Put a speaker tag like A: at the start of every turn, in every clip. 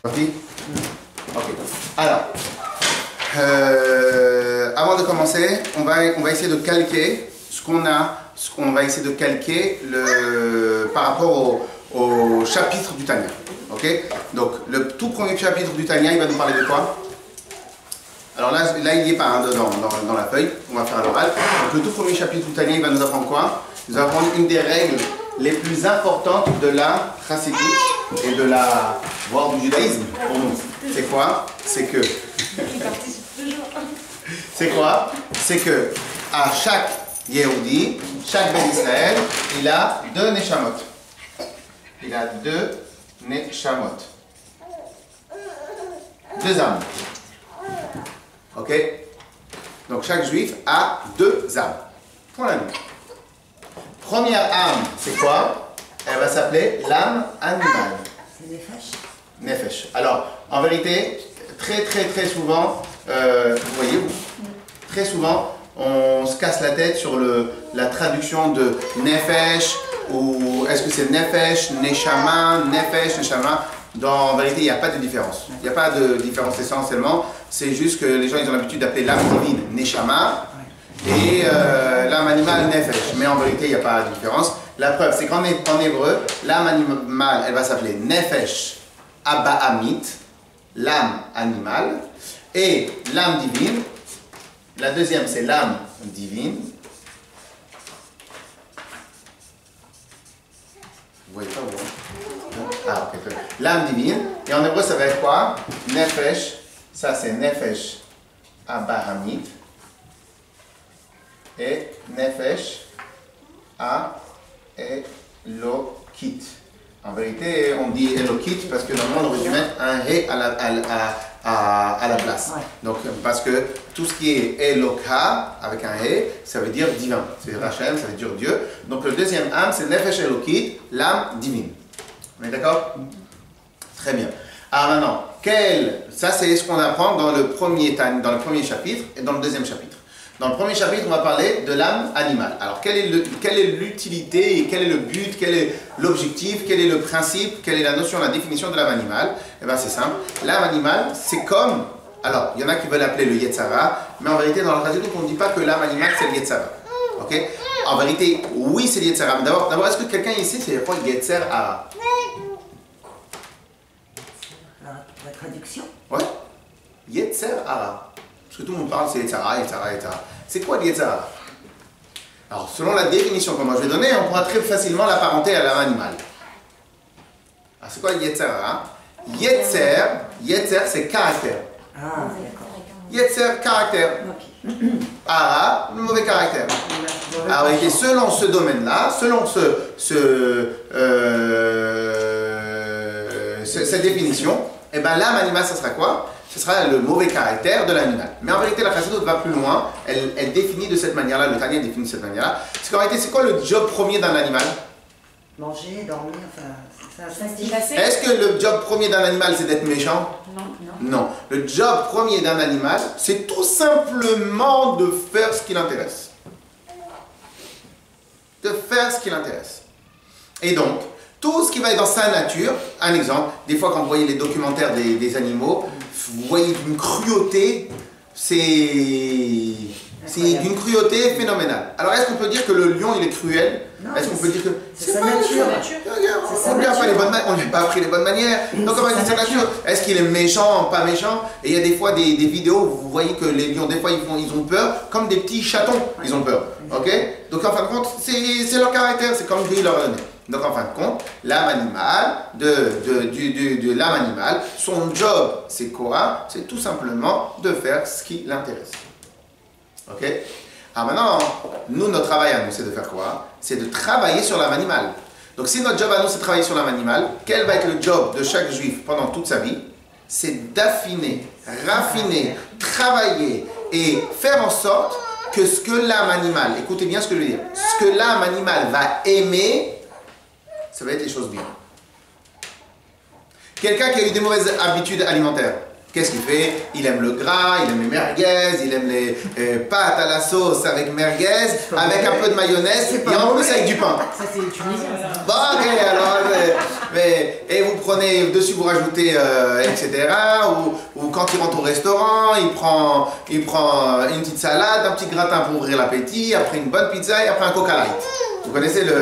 A: Parti? Ok. Alors, avant de commencer, on va essayer de calquer ce qu'on a, on va essayer de calquer par rapport au chapitre du Tanya. Ok? Donc, le tout premier chapitre du Tanya, il va nous parler de quoi? Alors là il n'y est pas hein, dans la feuille, on va faire à l'oral. Donc, le tout premier chapitre du Tanya, il va nous apprendre quoi? Il va nous apprendre une des règles les plus importantes de la chassidoute et de la voire du judaïsme pour nous. C'est quoi? C'est que c'est quoi? C'est que à chaque Yehudi, chaque Ben Israël, il a deux neshamot. Il a deux neshamot. Deux âmes. Ok? Donc chaque juif a deux âmes. Point la nuit. Première âme, c'est quoi? Elle va s'appeler l'âme animale.
B: C'est Nefesh.
A: Nefesh. Alors, en vérité, très souvent, vous voyez, très souvent, on se casse la tête sur la traduction de Nefesh, ou est-ce que c'est Nefesh, Neshama, Nefesh, Neshama. En vérité, il n'y a pas de différence. Il n'y a pas de différence essentiellement. C'est juste que les gens ils ont l'habitude d'appeler l'âme divine Neshama et l'âme animale Nefesh. Mais en vérité, il n'y a pas de différence. La preuve, c'est qu'en hébreu, l'âme animale, elle va s'appeler Nefesh Abahamit, l'âme animale, et l'âme divine. La deuxième, c'est l'âme divine. Vous voyez pas où? Ah, ok. L'âme divine. Et en hébreu, ça va être quoi? Nefesh. Ça, c'est Nefesh Abahamit. Et Nefesh Elokit. En vérité, on dit Elokit parce que normalement, on aurait dû mettre un He à la place.
B: Ouais.
A: Donc, parce que tout ce qui est Eloka, avec un He, ça veut dire divin. C'est Rachem, ça veut dire Dieu. Donc, le deuxième âme, c'est Nefesh Elokit, l'âme divine. On est d'accord? Très bien. Alors maintenant, ça c'est ce qu'on apprend dans le premier chapitre et dans le deuxième chapitre. Dans le premier chapitre, on va parler de l'âme animale. Alors, quelle est l'utilité et quel est le but, quel est l'objectif, quel est le principe, quelle est la notion, la définition de l'âme animale? Eh bien, c'est simple. L'âme animale, c'est comme... Alors, il y en a qui veulent l'appeler le Yetzara, mais en vérité, dans la chassidoute, on ne dit pas que l'âme animale, c'est le Yetzara. Ok? En vérité, oui, c'est le Yetzara. Mais d'abord, est-ce que quelqu'un ici, c'est quoi le Yetzara?
B: La traduction?
A: Ouais. Yetzara. Parce que tout le monde parle, c'est Yetzara. C'est quoi le Yetzara? Alors, selon la définition que moi je vais donner, on pourra très facilement l'apparenter à l'âme animale. Alors, c'est quoi le Yetzara? Yetzer, c'est caractère.
B: Ah, d'accord.
A: Yetzer, caractère.
B: Ok.
A: Ara, le mauvais caractère. Alors, et selon ce domaine-là, selon cette définition, eh ben, l'âme animale, ça sera quoi? Ce sera le mauvais caractère de l'animal. Mais en vérité, la chassidoute va plus loin. Elle définit de cette manière-là, le Tanya définit de cette manière-là. Parce qu'en réalité, c'est quoi le job premier d'un animal?
B: Manger, dormir, enfin, ça se dit.
A: Est-ce que le job premier d'un animal, c'est d'être méchant? Non. Le job premier d'un animal, c'est tout simplement de faire ce qui l'intéresse. De faire ce qui l'intéresse. Et donc, tout ce qui va être dans sa nature, un exemple, des fois quand vous voyez les documentaires des animaux, vous voyez d'une cruauté, c'est d'une cruauté phénoménale. Alors est-ce qu'on peut dire que le lion il est cruel? Est-ce qu'on peut dire que
B: c'est sa nature?
A: On lui a pas appris les bonnes manières. Donc comment c'est sa nature? Est-ce qu'il est méchant, pas méchant? Et il y a des fois des vidéos où vous voyez que les lions, des fois ils ont peur, comme des petits chatons, ils ont peur. Ok? Donc en fin de compte, c'est leur caractère, c'est comme Dieu leur a donné. Donc en fin de compte, l'âme animale, de l'âme animale, son job, c'est quoi? C'est tout simplement de faire ce qui l'intéresse. Ok? Alors maintenant, nous, notre travail à nous, c'est de faire quoi? C'est de travailler sur l'âme animale. Donc si notre job à nous, c'est de travailler sur l'âme animale, quel va être le job de chaque juif pendant toute sa vie? C'est d'affiner, raffiner, travailler et faire en sorte que ce que l'âme animale, écoutez bien ce que je veux dire, ce que l'âme animale va aimer, ça va être les choses bien. Quelqu'un qui a eu des mauvaises habitudes alimentaires, Qu'est-ce qu'il fait? Il aime le gras, il aime les merguez, il aime les pâtes à la sauce avec merguez, avec un peu de mayonnaise et en plus avec du pain.
B: Ça, c'est tunisien, ça.
A: Bon, ok, alors, et vous prenez, dessus vous rajoutez, etc. Ou quand il rentre au restaurant, il prend une petite salade, un petit gratin pour ouvrir l'appétit, après une bonne pizza et après un Coca Light. Vous connaissez le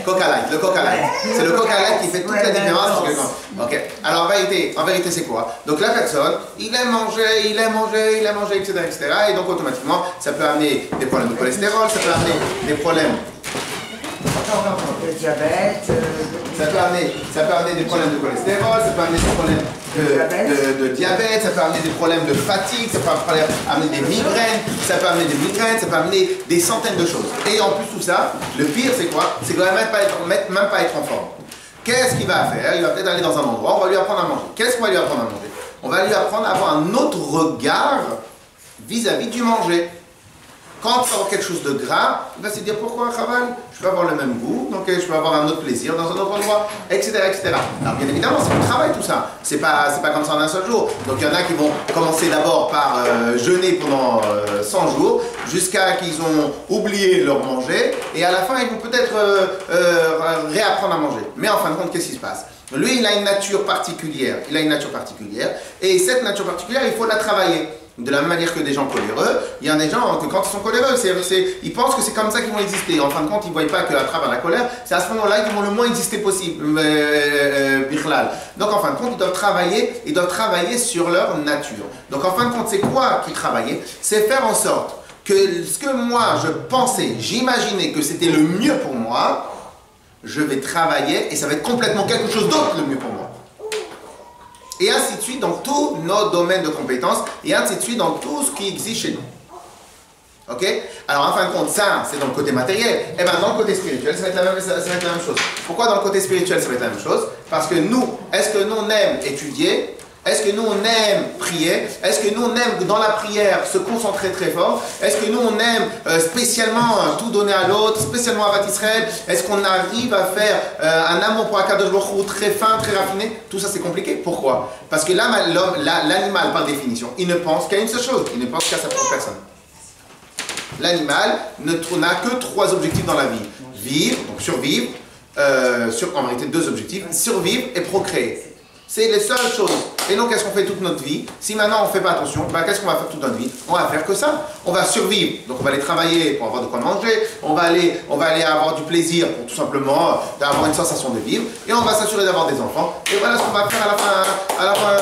A: Coca Light, le Coca Light. C'est le Coca Light qui fait toute la différence. Ok. Alors en vérité c'est quoi? Donc la personne, il aime manger, etc., etc. Et donc automatiquement, ça peut amener des problèmes de cholestérol, ça peut amener des problèmes
B: Le diabète.
A: Ça peut amener des problèmes de cholestérol, ça peut amener des problèmes de diabète, ça peut amener des problèmes de fatigue, ça peut amener des migraines, ça peut amener des centaines de choses. Et en plus tout ça, le pire c'est quoi? C'est quand même même pas être en forme. Qu'est-ce qu'il va faire? Il va peut-être aller dans un endroit, on va lui apprendre à manger. Qu'est-ce qu'on va lui apprendre à manger? On va lui apprendre à avoir un autre regard vis-à-vis du manger. Quand il va avoir quelque chose de gras, il va se dire pourquoi Chaval, je peux avoir le même goût, donc je peux avoir un autre plaisir dans un autre endroit, etc., etc. Alors bien évidemment, c'est un travail tout ça. C'est pas comme ça en un seul jour. Donc il y en a qui vont commencer d'abord par jeûner pendant 100 jours, jusqu'à qu'ils ont oublié leur manger, et à la fin ils vont peut-être réapprendre à manger. Mais en fin de compte, qu'est-ce qui se passe? Lui, il a une nature particulière. Et cette nature particulière, il faut la travailler. De la même manière que des gens coléreux, il y a des gens que quand ils sont coléreux, ils pensent que c'est comme ça qu'ils vont exister. En fin de compte, ils ne voient pas qu'à travers la colère, c'est à ce moment-là qu'ils vont le moins exister possible. Donc en fin de compte, ils doivent travailler sur leur nature. Donc en fin de compte, c'est quoi qu'ils travaillent? C'est faire en sorte que ce que moi je pensais, j'imaginais que c'était le mieux pour moi, je vais travailler et ça va être complètement quelque chose d'autre le mieux pour moi. Et ainsi de suite dans tous nos domaines de compétences, et ainsi de suite dans tout ce qui existe chez nous. Ok? Alors en fin de compte, ça, c'est dans le côté matériel. Et bien dans le côté spirituel, ça va être la même chose. Pourquoi dans le côté spirituel, ça va être la même chose? Parce que nous, est-ce que nous on aime étudier? Est-ce que nous on aime prier? Est-ce que nous on aime dans la prière se concentrer très fort? Est-ce que nous on aime spécialement tout donner à l'autre, spécialement à Bat Israël? Est-ce qu'on arrive à faire un amour pour Akadosh Baruch Hu très fin, très raffiné? Tout ça c'est compliqué. Pourquoi? Parce que l'animal par définition, il ne pense qu'à une seule chose, il ne pense qu'à sa propre personne. L'animal n'a que 3 objectifs dans la vie. Vivre, donc survivre, en vérité 2 objectifs, survivre et procréer. C'est les seules choses. Et donc, qu'est-ce qu'on fait toute notre vie? Si maintenant on ne fait pas attention, ben, qu'est-ce qu'on va faire toute notre vie? On va faire que ça. On va survivre. Donc, on va aller travailler pour avoir de quoi manger. On va aller avoir du plaisir pour tout simplement avoir une sensation de vivre. Et on va s'assurer d'avoir des enfants. Et voilà ce qu'on va faire à la fin.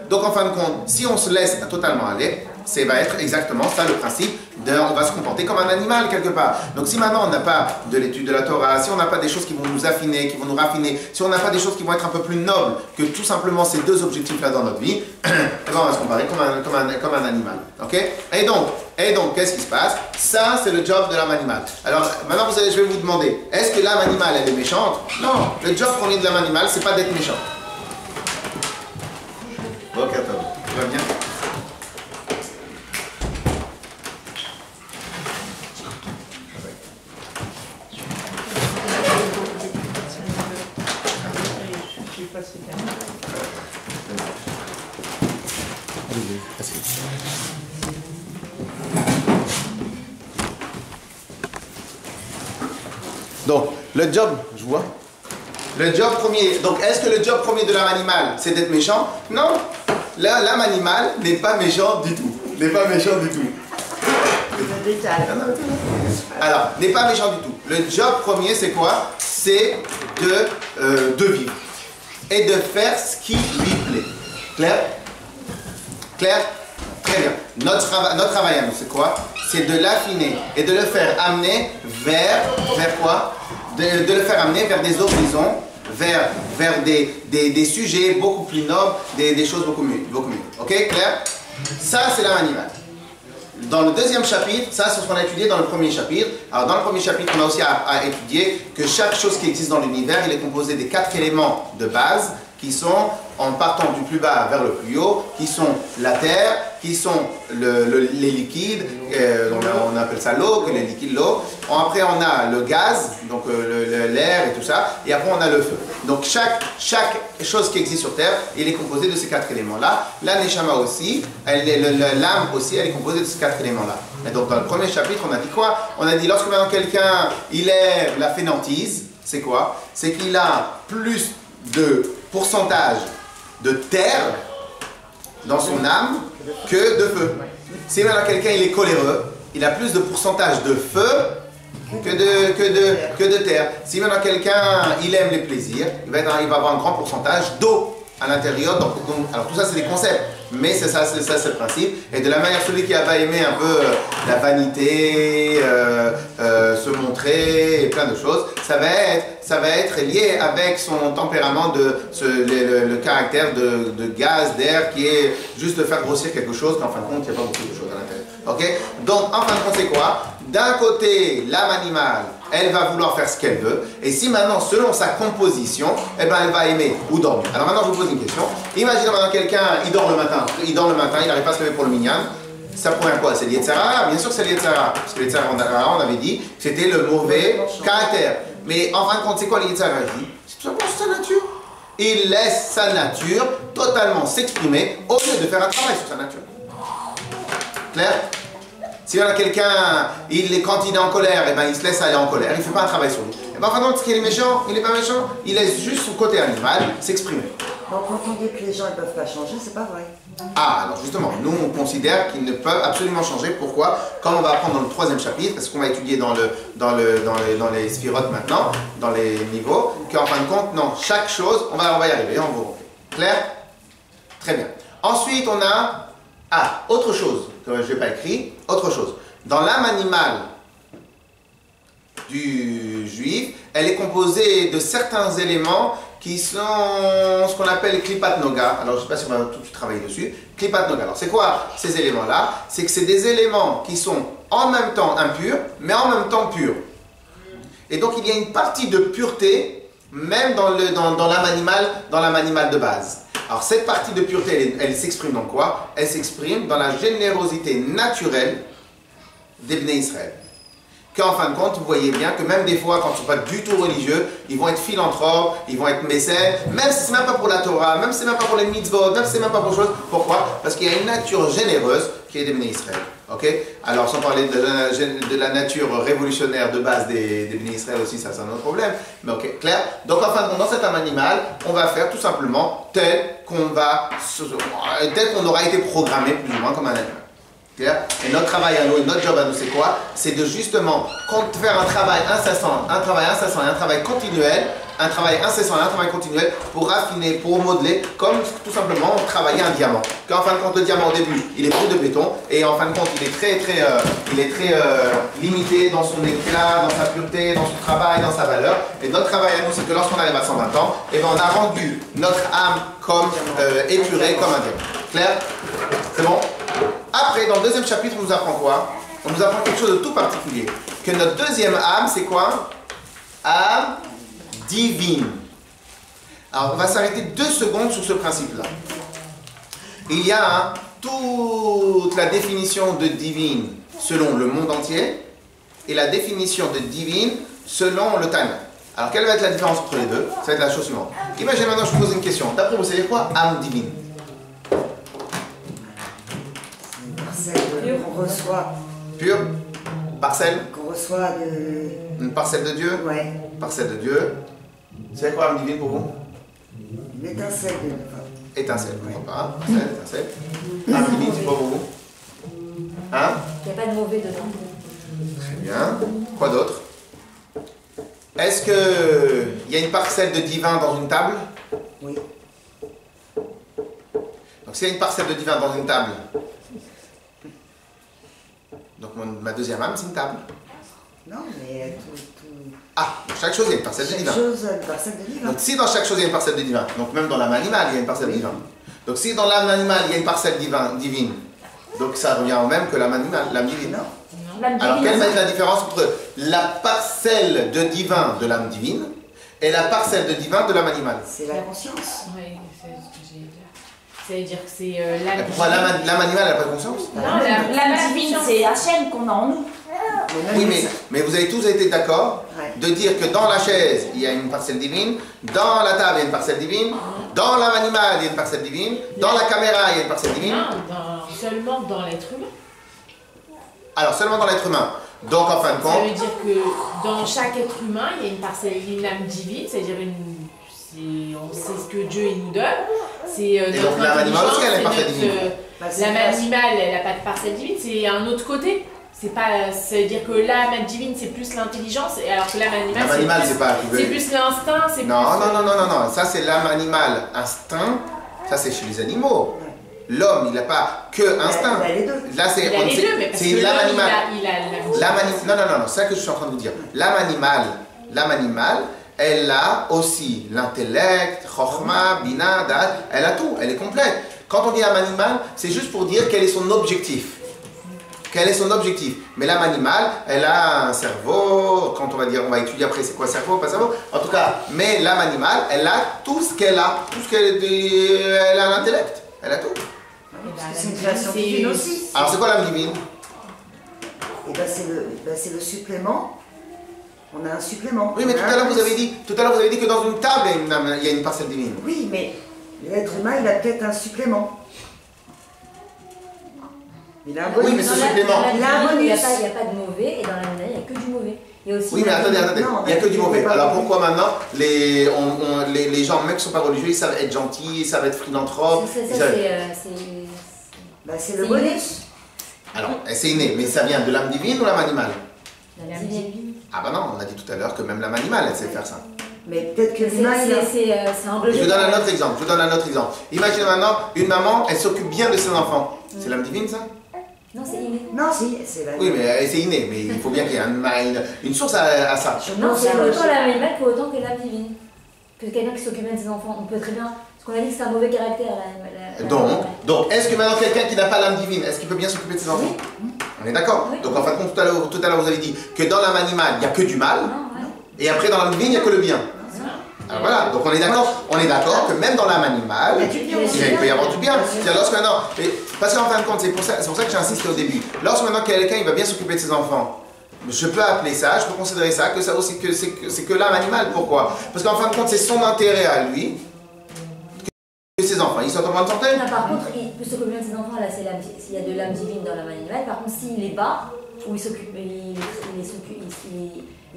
A: Donc, en fin de compte, si on se laisse totalement aller, ça va être exactement ça le principe. On va se comporter comme un animal quelque part. Donc si maintenant on n'a pas de l'étude de la Torah, si on n'a pas des choses qui vont nous affiner, qui vont nous raffiner, si on n'a pas des choses qui vont être un peu plus nobles que tout simplement ces 2 objectifs-là dans notre vie, on va se comparer comme un animal. Okay? Et donc, qu'est-ce qui se passe? Ça, c'est le job de l'âme animale. Alors maintenant, je vais vous demander, est-ce que l'âme animale, elle est méchante? Non, le job premier de l'âme animale, c'est pas d'être méchant. Ok, attends, tout va bien? Donc, le job, je vois. Le job premier. Donc, est-ce que le job premier de l'âme animale, c'est d'être méchant? Non. L'âme animale n'est pas méchant du tout. N'est pas méchant du tout. Alors, n'est pas méchant du tout. Le job premier, c'est quoi? C'est de vivre. Et de faire ce qui lui plaît. Clair? Clair? Très bien. Notre travail à nous, c'est quoi? C'est de l'affiner et de le faire amener vers quoi? De le faire amener vers des horizons, vers des sujets beaucoup plus nobles, des choses beaucoup mieux. Ok? Clair? Ça, c'est l'âme animale. Dans le deuxième chapitre, ça c'est ce qu'on a étudié dans le premier chapitre. Alors dans le premier chapitre, on a aussi à étudier que chaque chose qui existe dans l'univers, il est composé des 4 éléments de base qui sont, en partant du plus bas vers le plus haut, qui sont la terre, qui sont les liquides, on appelle ça l'eau, que les liquides l'eau. Après on a le gaz, donc l'air et tout ça, et après on a le feu. Donc chaque chose qui existe sur terre, il est composé de ces 4 éléments-là. La neshama aussi, l'âme aussi, elle est composée de ces 4 éléments-là. Et donc dans le premier chapitre, on a dit quoi? On a dit lorsque maintenant quelqu'un, il est la fainéantise, c'est quoi? C'est qu'il a plus de pourcentage de terre dans son âme que de feu. Si maintenant quelqu'un il est coléreux, il a plus de pourcentage de feu que de terre. Si maintenant quelqu'un il aime les plaisirs, il va avoir un grand pourcentage d'eau à l'intérieur. Alors tout ça c'est des concepts, mais c'est ça c'est le principe. Et de la manière, celui qui va aimer un peu la vanité, se montrer et plein de choses, ça va être lié avec son tempérament, le caractère de gaz, d'air, qui est juste de faire grossir quelque chose qu'en fin de compte il n'y a pas beaucoup de choses à l'intérieur. Ok? Donc en fin de compte c'est quoi? D'un côté, l'âme animale, elle va vouloir faire ce qu'elle veut. Et si maintenant, selon sa composition, eh ben, elle va aimer ou dormir. Alors maintenant, je vous pose une question. Imaginez maintenant quelqu'un, il dort le matin, il n'arrive pas à se lever pour le minyan. Ça provient quoi? C'est l'Yetzara? Bien sûr que c'est l'Yetzara. Parce que l'Yetzara, on avait dit, c'était le mauvais caractère. Mais en fin de compte, c'est quoi l'Yetzara? C'est tout simplement sa nature. Il laisse sa nature totalement s'exprimer au lieu de faire un travail sur sa nature. Clair? Si quelqu'un, quand il est en colère, eh ben, il se laisse aller en colère, il ne fait pas un travail sur lui. Et ben, en fin de compte, qu'il est méchant, il n'est pas méchant, il laisse juste son côté animal s'exprimer.
B: Donc quand on dit que les gens ne peuvent pas changer, c'est pas vrai.
A: Ah, alors justement, nous on considère qu'ils ne peuvent absolument changer. Pourquoi? Comme on va apprendre dans le 3e chapitre, parce qu'on va étudier dans les sphirotes maintenant, dans les niveaux, qu'en fin de compte, non, chaque chose, on va y arriver, on va. Clair? Très bien. Ensuite, on a, autre chose, que je n'ai pas écrit, autre chose. Dans l'âme animale du juif, elle est composée de certains éléments qui sont ce qu'on appelle Klipat Noga. Alors je ne sais pas si on va tout de suite travailler dessus. Klipat Noga. Alors c'est quoi ces éléments-là? C'est que c'est des éléments qui sont en même temps impurs, mais en même temps purs. Et donc il y a une partie de pureté, même dans l'âme animale de base. Alors cette partie de pureté, elle s'exprime dans quoi? Elle s'exprime dans la générosité naturelle des Bnei Israël. Qu'en fin de compte, vous voyez bien que même des fois, quand ils ne sont pas du tout religieux, ils vont être philanthropes, ils vont être mécènes, même si ce n'est même pas pour la Torah, même si ce n'est même pas pour les mitzvot, même si ce n'est même pas pour chose. Pourquoi? Parce qu'il y a une nature généreuse qui est des Bnei Israël. Ok? Alors sans parler de la nature révolutionnaire de base des Bnei Israël aussi, ça c'est un autre problème. Mais ok, clair? Donc en fin de compte, dans cet âme animal, on va faire tout simplement tel qu'on aura été programmé plus ou moins comme un animal. Et notre travail à nous, notre job à nous, c'est quoi? C'est de justement faire un travail incessant, un travail continuel, un travail incessant et un travail continuel pour raffiner, pour modeler, comme tout simplement travailler un diamant. Qu'en fin de compte, le diamant au début, il est pris de béton et en fin de compte, il est très limité dans son éclat, dans sa pureté, dans son travail, dans sa valeur. Et notre travail à nous, c'est que lorsqu'on arrive à 120 ans, et ben on a rendu notre âme comme épurée, comme un diamant. Clair? C'est bon? Après, dans le 2e chapitre, on nous apprend quoi? On nous apprend quelque chose de tout particulier. Que notre 2e âme, c'est quoi? Âme divine. Alors, on va s'arrêter 2 secondes sur ce principe-là. Il y a toute la définition de divine selon le monde entier et la définition de divine selon le Tanakh. Alors, quelle va être la différence entre les deux? Ça va être la chose suivante. Imaginez maintenant, je vous pose une question. D'après vous, savez quoi? Âme divine.
B: Qu'on reçoit.
A: Pure? Parcelle?
B: Qu'on reçoit de...
A: Une parcelle de Dieu?
B: Ouais.
A: Parcelle de Dieu. C'est quoi âme divine pour vous?
B: Une étincelle de...
A: Étincelle, pourquoi pas? Étincelle. Âme divine, c'est quoi pour vous? Hein?
C: Il n'y a pas de mauvais dedans.
A: Très bien. Quoi d'autre? Est-ce qu'il y a une parcelle de divin dans une table?
B: Oui.
A: Donc s'il y a une parcelle de divin dans une table, donc ma 2e âme, c'est une table.
B: Non, mais
A: Dans chaque chose, il y a une parcelle de divin.
B: Chaque chose a une parcelle de divin.
A: Donc si dans chaque chose, il y a une parcelle de divin, donc même dans l'âme animale, il y a une parcelle de divin. Donc si dans l'âme animale, il y a une parcelle divine, donc ça revient au même que l'âme animale, l'âme divine.
B: Non.
A: Alors quelle va être la différence entre la parcelle de divin de l'âme divine est la parcelle de divin de l'âme animale.
B: C'est la conscience.
C: Oui, c'est ce que j'ai dit. C'est-à-dire que c'est l'âme.
A: Pourquoi l'âme animale n'a pas de conscience?
C: Non,
D: l'âme divine, c'est Hachem qu'on a en nous.
A: Oui, mais vous avez tous été d'accord de dire que dans la chaise, il y a une parcelle divine, dans la table, il y a une parcelle divine, dans l'âme animale, il y a une parcelle divine, dans la caméra, il y a une parcelle divine.
C: Non, seulement dans l'être humain.
A: Alors, seulement dans l'être humain. Donc, en fin de
C: Ça
A: compte...
C: veut dire que dans chaque être humain, il y a une parcelle, une âme divine, c'est-à-dire on sait ce que Dieu il nous donne. C'est
A: donc l'âme animale aussi, elle a une parcelle divine.
C: L'âme animale, elle n'a pas de parcelle divine, c'est un autre côté. Ça veut dire que l'âme divine, c'est plus l'intelligence, alors que l'âme animale, c'est plus l'instinct.
A: Non, ça c'est l'âme animale. Instinct, ça c'est chez les animaux. L'homme, il n'a pas que instinct.
B: Il a les deux.
A: Là, c'est l'âme animale. Non, c'est ça que je suis en train de vous dire. L'âme animale, elle a aussi l'intellect, chokhma, bina, da'at, elle a tout, elle est complète. Quand on dit âme animale, c'est juste pour dire quel est son objectif. Quel est son objectif? Mais l'âme animale, elle a un cerveau, quand on va étudier après c'est quoi cerveau, pas cerveau, en tout cas, mais l'âme animale, elle a tout ce qu'elle a, elle a l'intellect, elle a tout.
B: C'est une création divine aussi.
A: Alors c'est quoi l'âme divine?
B: C'est le supplément. On a un supplément.
A: Oui, mais tout à l'heure vous avez dit que dans une table, il y a une parcelle divine.
B: Oui, mais l'être humain, il a peut-être un supplément. Il a un bonus.
A: Oui, mais ce supplément.
D: Il n'y a pas de mauvais, et dans la monnaie, il n'y a que du mauvais. Il y a aussi
A: oui, mais attendez, il n'y a que du mauvais. Alors pourquoi maintenant les gens, même qui ne sont pas religieux, ils savent être gentils, ils savent être philanthropes?
B: C'est le bonus.
A: Alors, c'est inné, mais ça vient de l'âme divine ou l'âme animale?
D: L'âme divine.
A: Ah bah non, on a dit tout à l'heure que même l'âme animale, elle sait faire ça.
B: Mais peut-être que l'humain,
A: Je vous donne un autre exemple. Imaginez maintenant, une maman, elle s'occupe bien de ses enfants. C'est l'âme divine, ça?
D: Non, c'est inné.
B: Non, si, c'est la...
A: Oui, mais c'est inné, mais il faut bien qu'il y ait une source à ça.
D: Non, c'est autant l'âme animale pour autant que l'âme divine. Que quelqu'un qui s'occupe bien de ses enfants, on peut très bien... Parce qu'on a dit que c'est un mauvais caractère,
A: Donc, est-ce que maintenant quelqu'un qui n'a pas l'âme divine, est-ce qu'il peut bien s'occuper de ses enfants?
D: Oui.
A: On est d'accord?
D: Oui.
A: Donc en fin de compte, tout à l'heure vous avez dit que dans l'âme animale, il n'y a que du mal, et après dans l'âme divine, il n'y a que le bien. Alors voilà, donc on est d'accord que même dans l'âme animale, il peut y avoir du bien. Parce qu'en fin de compte, c'est pour ça que j'ai insisté au début. Lorsque maintenant quelqu'un il va bien s'occuper de ses enfants, je peux appeler ça, je peux considérer ça, que ça aussi que c'est que l'âme animale. Pourquoi? Parce qu'en fin de compte, c'est son intérêt à lui que ses enfants. Ils sont en bonne santé.
D: Par contre, il peut s'occuper bien de ses enfants, là, s'il y a de l'âme divine dans l'âme animale. Par contre, s'il les bat, ou il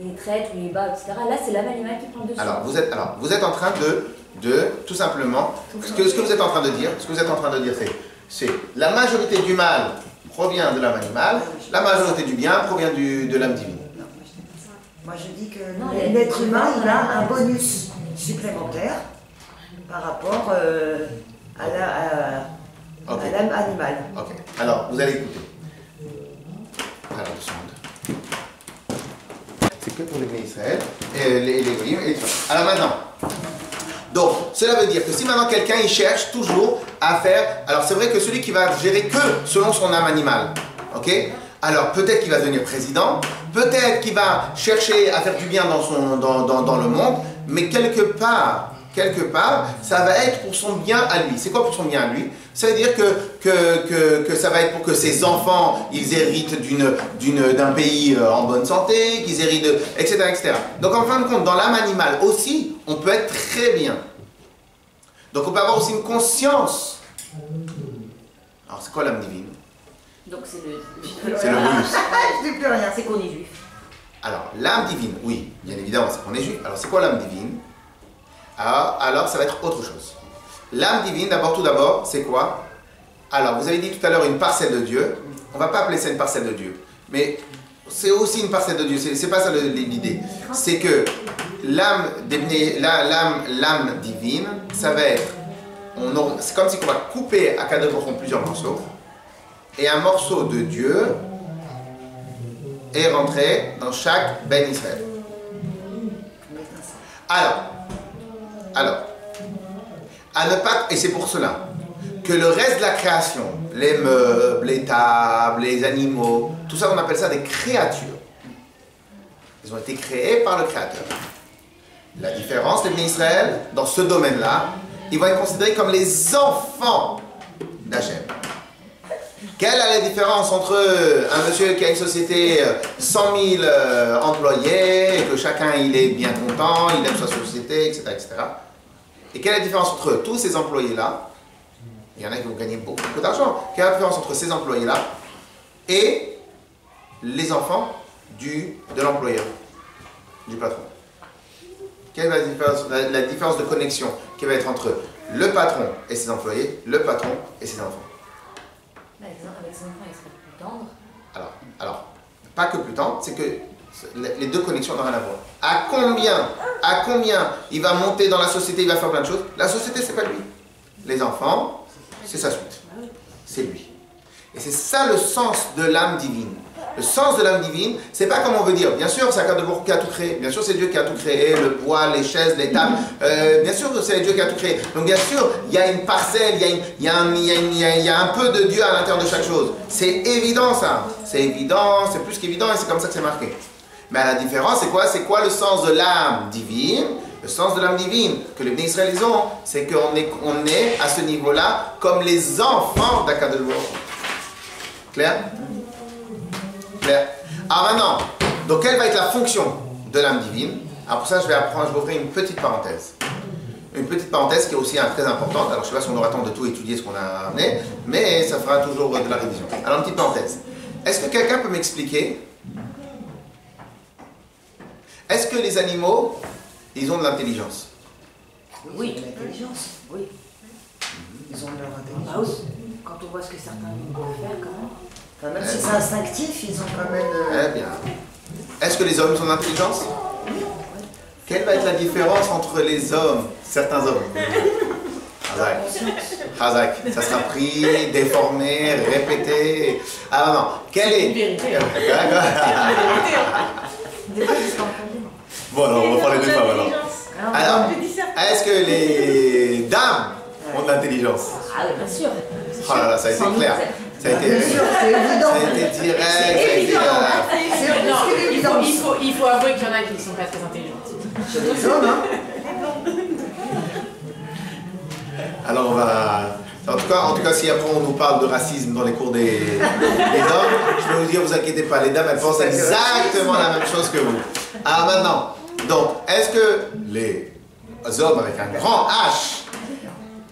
D: les traite, ou il les bat, etc., là, c'est l'âme animale qui prend le dessus.
A: Alors, vous êtes en train de tout simplement, ce que vous êtes en train de dire, c'est la majorité du mal provient de l'âme animale, la majorité du bien provient de l'âme divine.
B: Moi, je dis que l'être humain, il a un bonus supplémentaire par rapport à l'âme animale.
A: Ok. Alors, vous allez écouter. Alors, 2 secondes. C'est que pour les bénis Israël, et les Goyim et tout ça. Alors maintenant, donc, cela veut dire que si maintenant quelqu'un il cherche toujours à faire, alors c'est vrai que celui qui va gérer que selon son âme animale, ok? Alors peut-être qu'il va devenir président, peut-être qu'il va chercher à faire du bien dans le monde, mais quelque part, ça va être pour son bien à lui. C'est quoi pour son bien à lui? Ça veut dire que ça va être pour que ses enfants, ils héritent d'un pays en bonne santé, qu'ils héritent etc., etc. Donc en fin de compte, dans l'âme animale aussi, on peut être très bien. Donc on peut avoir aussi une conscience. Alors c'est quoi l'âme divine?
D: Donc c'est le
A: bonus.
B: Je dis plus rien.
D: C'est qu'on est juif.
A: Alors l'âme divine, oui, bien évidemment, c'est qu'on est juif. Alors c'est quoi l'âme divine? Alors ça va être autre chose. L'âme divine, tout d'abord, c'est quoi? Alors, vous avez dit tout à l'heure une parcelle de Dieu. On ne va pas appeler ça une parcelle de Dieu. Mais c'est aussi une parcelle de Dieu. C'est pas ça l'idée. C'est que l'âme divine, ça va être... C'est comme si on va couper à Kadosh Baruch Hu plusieurs morceaux. Et un morceau de Dieu est rentré dans chaque Ben Israël. Alors, à ne pas, et c'est pour cela que le reste de la création, les meubles, les tables, les animaux, tout ça, on appelle ça des créatures. Ils ont été créés par le Créateur. La différence, les Israël, dans ce domaine-là, ils vont être considérés comme les enfants d'Hachem. Quelle est la différence entre un monsieur qui a une société 100 000 employés, et que chacun il est bien content, il aime sa société, etc., etc. Et quelle est la différence entre tous ces employés-là? Il y en a qui vont gagner beaucoup d'argent. Quelle est la différence entre ces employés-là et les enfants de l'employeur, du patron? Quelle est la différence de connexion qui va être entre le patron et ses employés, le patron et ses enfants?
D: Avec ses enfants, il serait plus tendre.
A: Alors, pas que plus tendre, c'est que les deux connexions n'ont rien à voir. À combien il va monter dans la société, il va faire plein de choses. La société, c'est pas lui. Les enfants, c'est sa suite. C'est lui. Et c'est ça le sens de l'âme divine. Le sens de l'âme divine, c'est pas comme on veut dire. Bien sûr, c'est Akadosh Baruch Hu qui a tout créé. Bien sûr, c'est Dieu qui a tout créé, le bois, les chaises, les tables. Bien sûr que c'est Dieu qui a tout créé. Donc bien sûr, il y a une parcelle, il y a un peu de Dieu à l'intérieur de chaque chose. C'est évident ça. C'est évident, c'est plus qu'évident et c'est comme ça que c'est marqué. Mais la différence, c'est quoi? C'est quoi le sens de l'âme divine? Le sens de l'âme divine que les Bnei Israël ont, c'est qu'on est à ce niveau-là comme les enfants d'Akadosh Baruch Hu. Clair? Alors maintenant, donc quelle va être la fonction de l'âme divine? Alors pour ça, je vais ouvrir une petite parenthèse. Une petite parenthèse qui est aussi très importante. Alors je ne sais pas si on aura le temps de tout étudier ce qu'on a amené, mais ça fera toujours de la révision. Alors une petite parenthèse. Est-ce que quelqu'un peut m'expliquer? Est-ce que les animaux, ils ont de l'intelligence?
B: Oui, l'intelligence, oui. Ils ont leur intelligence.
D: Quand on voit ce que certains peuvent faire, quand même.
B: Enfin, même si c'est instinctif, ils ont quand même...
A: Eh bien. Est-ce que les hommes ont de l'intelligence? Quelle va être la différence entre les hommes, certains hommes? Hazak. Ça sera pris, déformé, répété. Alors non, quelle est... Bon, alors on va parler de femmes alors. Alors, est-ce que les dames ont de l'intelligence?
D: Ah oui, bien sûr.
A: Oh là là, ça a été clair. Ça a été direct, ça a été
C: Il faut avouer qu'il y en a qui ne sont pas très intelligents.
B: C'est des hommes, hein.
A: Alors on va... En tout cas, si après on nous parle de racisme dans les cours des hommes, je peux vous dire, vous inquiétez pas, les dames, elles pensent exactement la même chose que vous. Alors maintenant, donc, est-ce que les hommes avec un grand H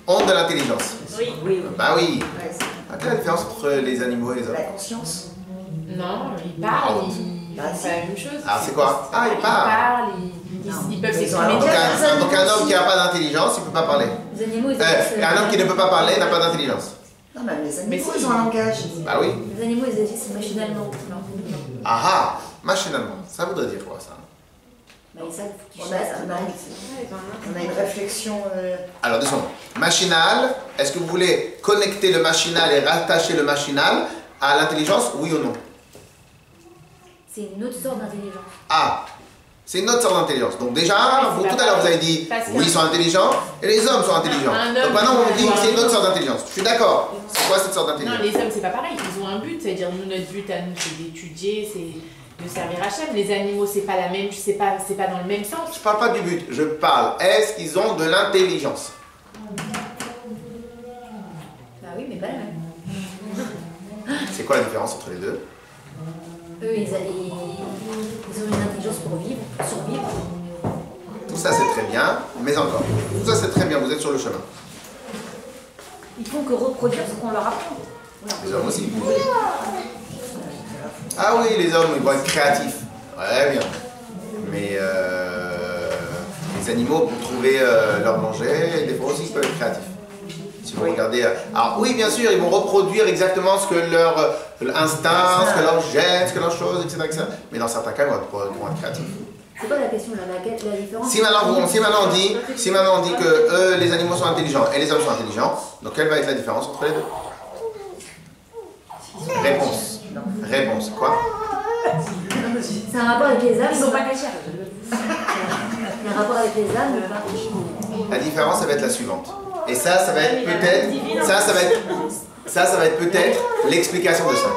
A: ont de l'intelligence?
C: Oui.
A: Bah oui. Quelle est la différence entre les animaux et les hommes?
B: La conscience.
C: Non, ils parlent, ils font la même chose.
A: Alors c'est quoi? Ah, ils parlent.
C: Ils peuvent s'exprimer.
A: Donc un homme qui n'a pas d'intelligence, il ne peut pas parler.
D: Les animaux,
A: Un homme qui ne peut pas parler n'a pas d'intelligence.
B: Non, même les animaux, ils ont un langage.
A: Bah oui.
D: Les animaux, ils agissent machinalement.
A: Ah, machinalement. Ça voudrait dire quoi, ça?
D: Bah, ils savent
B: On a une réflexion...
A: Alors, deux secondes. Machinal, est-ce que vous voulez connecter le machinal et rattacher le machinal à l'intelligence, oui ou non?
D: C'est une autre sorte d'intelligence.
A: Ah, c'est une autre sorte d'intelligence. Donc déjà, vous, tout à l'heure, vous avez dit, oui, ils sont intelligents, et les hommes sont intelligents. Donc maintenant, on dit que c'est une autre sorte d'intelligence. Je suis d'accord. C'est quoi cette sorte d'intelligence?
C: Non, les hommes, c'est pas pareil. Ils ont un but. C'est-à-dire, nous, notre but à nous, c'est d'étudier, c'est de servir Hachem. Les animaux, c'est pas la même, c'est pas dans le même sens.
A: Je parle pas du but. Je parle, est-ce qu'ils ont de l'intelligence?
D: Bah oui, mais pas la même.
A: C'est quoi la différence entre les deux?
D: Eux, ils ont une intelligence pour vivre, pour survivre.
A: Tout ça, c'est très bien, mais encore. Tout ça, c'est très bien, vous êtes sur le chemin.
D: Ils font que reproduire ce qu'on leur apprend.
A: Les hommes aussi. Ah oui, les hommes, ils vont être créatifs. Ouais, bien. Mais les animaux, pour trouver leur manger, des fois aussi, ils peuvent être créatifs. Si vous regardez... Alors oui, bien sûr, ils vont reproduire exactement ce que leur instinct, ce que leur gène, ce que leur chose, etc. Mais dans certains cas, ils vont être créatifs.
D: C'est quoi la question, la différence?
A: Si maintenant on dit que les animaux sont intelligents et les hommes sont intelligents, donc quelle va être la différence entre les deux? Réponse. Quoi?
D: C'est un rapport avec les âmes, ils sont pas cachés. C'est un rapport avec les âmes, ou pas?
A: La différence, ça va être la suivante. Et ça va être peut-être... Ça va être peut-être l'explication de ça.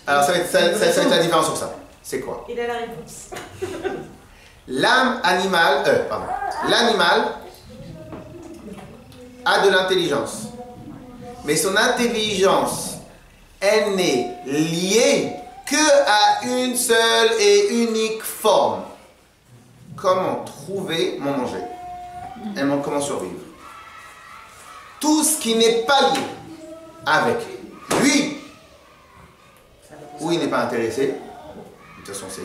A: Alors ça va être la différence sur ça. C'est quoi?
E: Il a la réponse.
A: l'animal a de l'intelligence. Mais son intelligence, elle n'est liée qu'à une seule et unique forme. Comment trouver mon manger? Et comment survivre? Tout ce qui n'est pas lié avec lui, ou il n'est pas intéressé, de toute façon c'est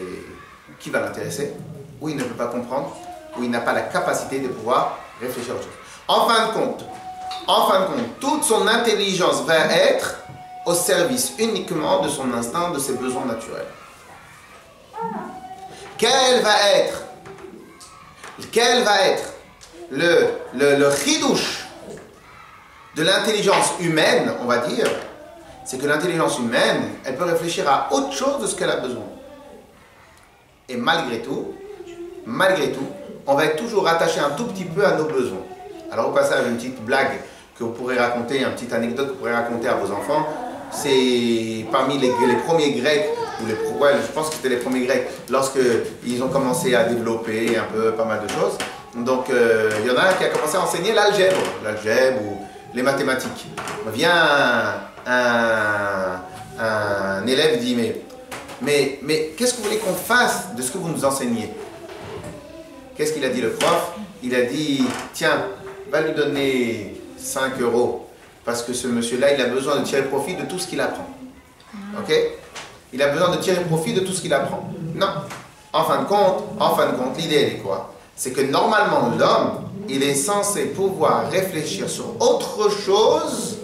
A: qui va l'intéresser, ou il ne peut pas comprendre, ou il n'a pas la capacité de pouvoir réfléchir à autre chose. En fin de compte, toute son intelligence va être au service uniquement de son instinct, de ses besoins naturels. Quel va être le chidouche de l'intelligence humaine, on va dire, c'est que l'intelligence humaine, elle peut réfléchir à autre chose de ce qu'elle a besoin. Et malgré tout, on va être toujours attaché un tout petit peu à nos besoins. Alors au passage, une petite blague que vous pourrez raconter, une petite anecdote que vous pourrez raconter à vos enfants, c'est parmi les premiers Grecs, je pense que c'était les premiers Grecs, lorsqu'ils ont commencé à développer pas mal de choses. Donc il y en a un qui a commencé à enseigner l'algèbre ou les mathématiques. Vient un élève dit mais qu'est-ce que vous voulez qu'on fasse de ce que vous nous enseignez? Qu'est-ce qu'il a dit le prof? Il a dit tiens, va lui donner 5 €. Parce que ce monsieur-là, il a besoin de tirer profit de tout ce qu'il apprend. Ok? Il a besoin de tirer profit de tout ce qu'il apprend. Non. En fin de compte, l'idée, elle est quoi? C'est que normalement, l'homme, il est censé pouvoir réfléchir sur autre chose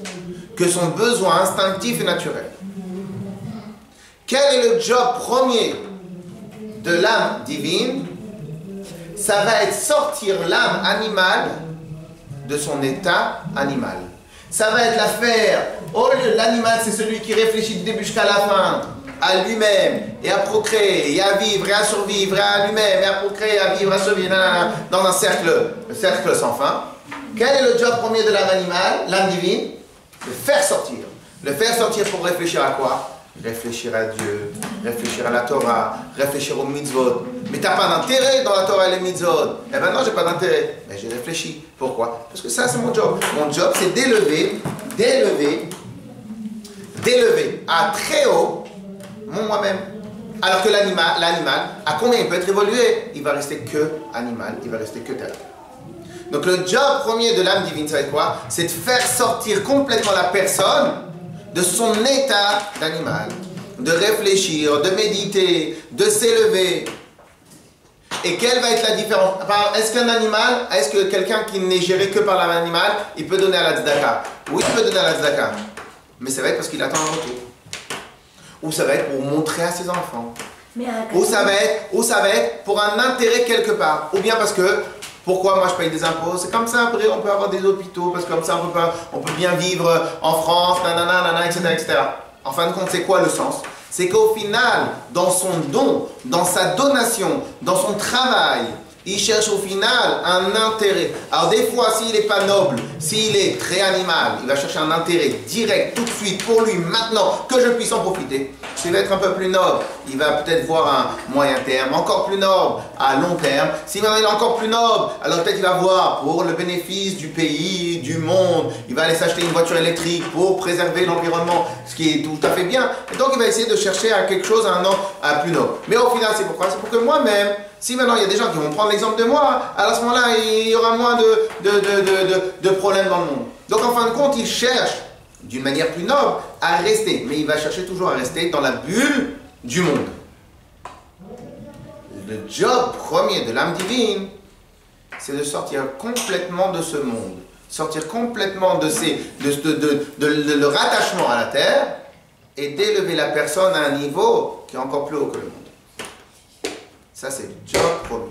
A: que son besoin instinctif et naturel. Quel est le job premier de l'âme divine? Ça va être sortir l'âme animale de son état animal. Ça va être la faire. L'animal, c'est celui qui réfléchit du début jusqu'à la fin à lui-même et à procréer et à vivre et à survivre et à lui-même et à procréer, à vivre, à survivre dans un cercle sans fin. Quel est le job premier de l'âme animale, l'âme divine? Le faire sortir. Le faire sortir pour réfléchir à quoi? Réfléchir à Dieu, réfléchir à la Torah, réfléchir aux mitzvot. Mais tu n'as pas d'intérêt dans la Torah et les mitzvot. Eh bien non, j'ai pas d'intérêt. Mais j'ai réfléchi. Pourquoi? Parce que ça, c'est mon job. Mon job, c'est d'élever à très haut mon moi-même. Alors que l'animal, à combien il peut être évolué? Il va rester que animal, il va rester que tel. Donc le job premier de l'âme divine, ça va être quoi? C'est de faire sortir complètement la personne de son état d'animal, de réfléchir, de méditer, de s'élever. Et quelle va être la différence? Est-ce que quelqu'un qui n'est géré que par l'âme animale, il peut donner à la tzedaka? Oui, il peut donner à la tzedaka. Mais ça va être parce qu'il attend un retour. Ou ça va être pour montrer à ses enfants. Ou ça va être pour un intérêt quelque part. Ou bien parce que, pourquoi moi je paye des impôts? C'est comme ça, après on peut avoir des hôpitaux, parce que comme ça on peut bien vivre en France, etc. En fin de compte, c'est quoi le sens? C'est qu'au final, dans son don, dans sa donation, dans son travail, il cherche au final un intérêt. Alors des fois, s'il n'est pas noble, s'il est très animal, il va chercher un intérêt direct, tout de suite, pour lui, maintenant, que je puisse en profiter. S'il va être un peu plus noble, il va peut-être voir un moyen terme, encore plus noble, à long terme. S'il est encore plus noble, alors peut-être il va voir pour le bénéfice du pays, du monde, il va aller s'acheter une voiture électrique pour préserver l'environnement, ce qui est tout à fait bien. Et donc il va essayer de chercher à quelque chose, à plus noble. Mais au final, c'est pourquoi? C'est pour que moi-même, si maintenant il y a des gens qui vont prendre l'exemple de moi, alors à ce moment-là, il y aura moins de problèmes dans le monde. Donc en fin de compte, il cherche d'une manière plus noble à rester, mais il va chercher toujours à rester dans la bulle du monde. Le job premier de l'âme divine, c'est de sortir complètement de ce monde, sortir complètement de le rattachement à la terre et d'élever la personne à un niveau qui est encore plus haut que le monde. Ça, c'est le job premier.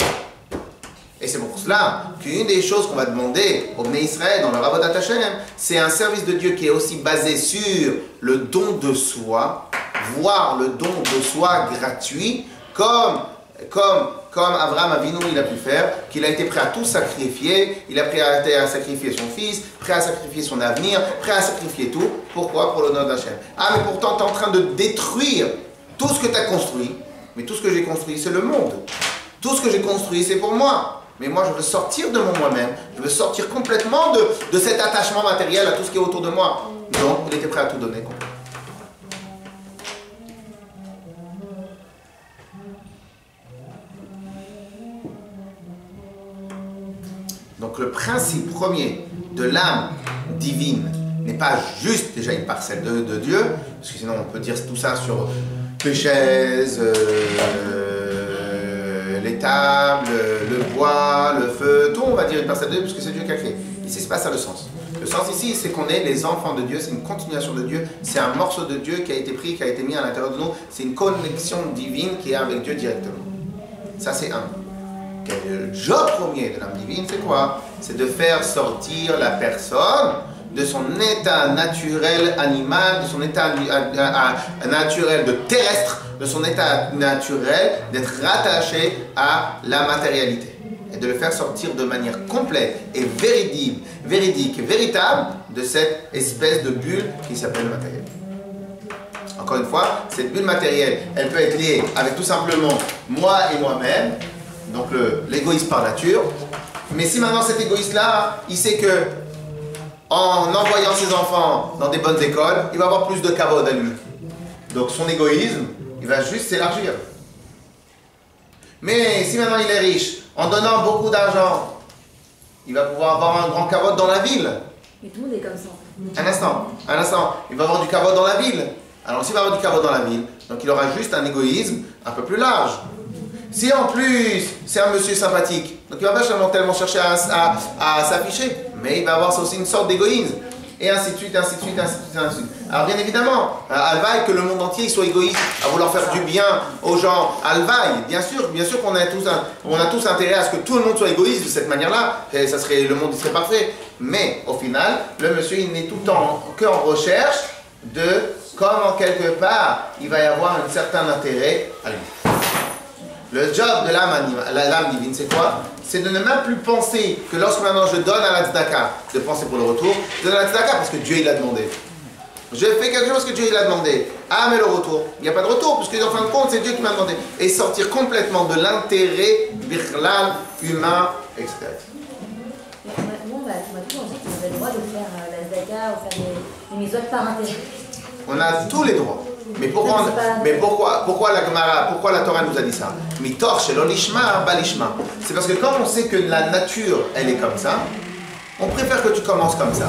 A: Et c'est pour cela qu'une des choses qu'on va demander au Bnei Israël dans le Avodat Hashem, c'est un service de Dieu qui est aussi basé sur le don de soi, voire le don de soi gratuit, comme Abraham Avinu il a pu faire, qu'il a été prêt à tout sacrifier, il a prêt à sacrifier son fils, prêt à sacrifier son avenir, prêt à sacrifier tout. Pourquoi? Pour l'honneur d'Hachem. Ah, mais pourtant, tu es en train de détruire tout ce que tu as construit. Mais tout ce que j'ai construit, c'est le monde. Tout ce que j'ai construit, c'est pour moi. Mais moi, je veux sortir de mon moi-même. Je veux sortir complètement de cet attachement matériel à tout ce qui est autour de moi. Donc, il était prêt à tout donner. Donc, le principe premier de l'âme divine n'est pas juste déjà une parcelle de Dieu, parce que sinon on peut dire tout ça sur les chaises, les tables, le bois, le feu, tout on va dire une parcelle de Dieu, parce que c'est Dieu qui a créé. Ici, c'est pas ça le sens. Le sens ici, c'est qu'on est les enfants de Dieu, c'est une continuation de Dieu, c'est un morceau de Dieu qui a été pris, qui a été mis à l'intérieur de nous, c'est une connexion divine qui est avec Dieu directement. Ça, c'est un. Le job premier de l'âme divine, c'est quoi? C'est de faire sortir la personne de son état naturel animal, de son état naturel de terrestre, de son état naturel d'être rattaché à la matérialité. Et de le faire sortir de manière complète et véridique, véritable de cette espèce de bulle qui s'appelle le matériel. Encore une fois, cette bulle matérielle, elle peut être liée avec tout simplement moi et moi-même, donc l'égoïsme par nature. Mais si maintenant cet égoïste-là, il sait que en envoyant ses enfants dans des bonnes écoles, il va avoir plus de kavod à lui. Donc son égoïsme, il va juste s'élargir. Mais si maintenant il est riche, en donnant beaucoup d'argent, il va pouvoir avoir un grand kavod dans la ville.
D: Mais tout le monde est comme ça.
A: Un instant, il va avoir du kavod dans la ville. Alors s'il va avoir du kavod dans la ville, donc il aura juste un égoïsme un peu plus large. Si en plus c'est un monsieur sympathique, donc il va pas tellement chercher à s'afficher, mais il va avoir aussi une sorte d'égoïsme. Et ainsi de suite, ainsi de suite, ainsi de suite, ainsi de suite. Alors bien évidemment, alvaï que le monde entier soit égoïste, à vouloir faire du bien aux gens. Alvaï, bien sûr qu'on a tous intérêt à ce que tout le monde soit égoïste de cette manière-là. Et ça serait, le monde serait parfait. Mais au final, le monsieur il n'est tout le temps qu'en recherche de comment quelque part il va y avoir un certain intérêt à lui. Le job de l'âme divine, c'est quoi? C'est de ne même plus penser que lorsque maintenant je donne à la tzedaka, de penser pour le retour, je donne à la tzedaka parce que Dieu il a demandé. Je fais quelque chose que Dieu il a demandé. Ah mais le retour, il n'y a pas de retour, puisque en fin de compte c'est Dieu qui m'a demandé. Et sortir complètement de l'intérêt birlal, humain, etc.
D: Nous on m'a toujours dit qu'on avait le droit de faire la tzedaka ou faire des mitzvot par intérêt.
A: On a tous les droits. Mais pourquoi la Gemara, pourquoi la Torah nous a dit ça? Mitor shelo lishma balishma. C'est parce que quand on sait que la nature, elle est comme ça, on préfère que tu commences comme ça.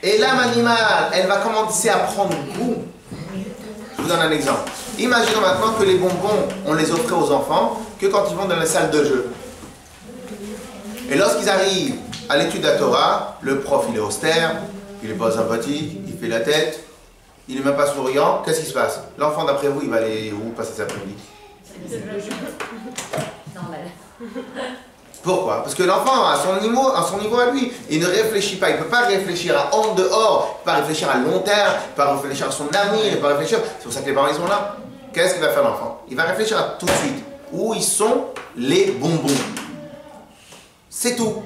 A: Et l'âme animale, elle va commencer à prendre goût. Je vous donne un exemple. Imaginons maintenant que les bonbons, on les offrait aux enfants que quand ils vont dans la salle de jeu. Et lorsqu'ils arrivent à l'étude de la Torah, le prof il est austère, il n'est pas sympathique, il fait la tête. Il n'est même pas souriant, qu'est-ce qui se passe? L'enfant d'après vous, il va aller où passer sa après-midi?
D: Normal.
A: Pourquoi? Parce que l'enfant, à son niveau à lui, il ne réfléchit pas. Il ne peut pas réfléchir à en dehors, il ne peut pas réfléchir à long terme, il ne peut pas réfléchir à son avenir, il ne peut pas réfléchir. C'est pour ça que les parents ils sont là. Qu'est-ce qu'il va faire l'enfant? Il va réfléchir à tout de suite. Où ils sont les bonbons? C'est tout.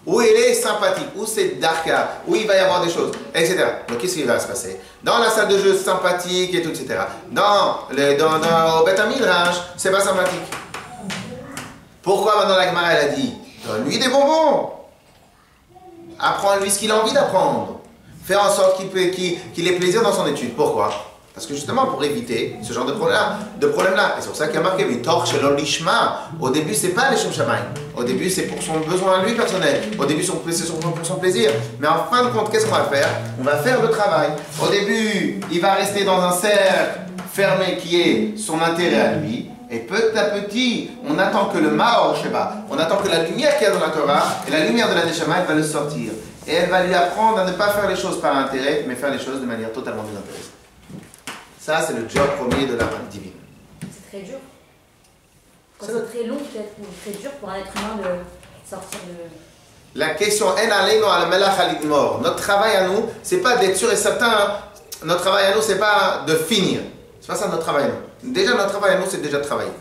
A: Où il est sympathique, où c'est darka, où il va y avoir des choses, etc. Donc qu'est-ce qui va se passer? Dans la salle de jeu sympathique et tout, etc. Au Beth Midrash, c'est pas sympathique. Pourquoi maintenant la Gemara elle a dit? Donne-lui des bonbons. Apprends-lui ce qu'il a envie d'apprendre. Fais en sorte qu'il ait plaisir dans son étude. Pourquoi? Parce que justement, pour éviter ce genre de problème-là. Et c'est pour ça qu'il y a marqué Mitor shelo lishma. Au début, c'est pas les Shem Shamayim. Au début, c'est pour son besoin à lui personnel. Au début, c'est pour son plaisir. Mais en fin de compte, qu'est-ce qu'on va faire? On va faire le travail. Au début, il va rester dans un cercle fermé qui est son intérêt à lui. Et petit à petit, on attend que le Ma'or Sheba, on attend que la lumière qu'il y a dans la Torah, et la lumière de la Neshama, elle va le sortir. Et elle va lui apprendre à ne pas faire les choses par intérêt, mais faire les choses de manière totalement désintéressée. Ça, c'est le job premier de l'âme divine.
D: C'est très dur. Quand c'est très long, peut-être, ou très dur pour un être humain de sortir de...
A: La question, notre travail à nous, c'est pas d'être sûr et certain, notre travail à nous, c'est pas de finir. C'est pas ça notre travail à nous. Déjà, notre travail à nous, c'est déjà de travailler.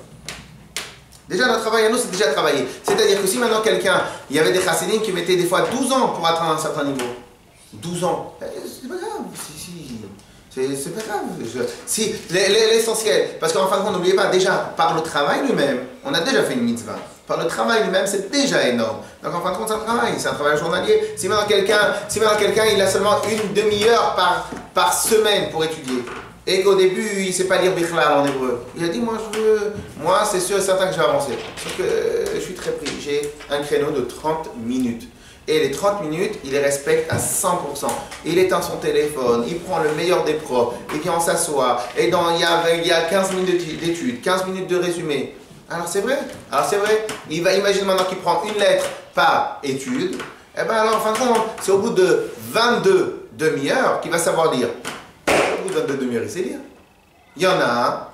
A: Déjà, notre travail à nous, c'est déjà de travailler. C'est-à-dire que si maintenant quelqu'un, il y avait des chassidim qui mettaient des fois 12 ans pour atteindre un certain niveau. 12 ans. C'est pas grave. C'est pas grave. Si, l'essentiel. Parce qu'en fin de compte, n'oubliez pas, déjà, par le travail lui-même, on a déjà fait une mitzvah. Par le travail lui-même, c'est déjà énorme. Donc en fin de compte, c'est un travail journalier. Si maintenant quelqu'un il a seulement une demi-heure par semaine pour étudier, et qu'au début, il ne sait pas lire Bichlal en hébreu, il a dit, moi c'est sûr et certain que je vais avancer. Sauf que je suis très pris, j'ai un créneau de 30 minutes. Et les 30 minutes, il les respecte à 100%. Il éteint son téléphone, il prend le meilleur des profs, et puis on s'assoit. Et il y a 15 minutes d'études, 15 minutes de résumé. Alors c'est vrai. Il va imaginer maintenant qu'il prend une lettre par étude. Et bien alors, en fin de compte, c'est au bout de 22 demi-heures qu'il va savoir lire. Au bout de 22 demi-heures, il sait lire. Il y en a.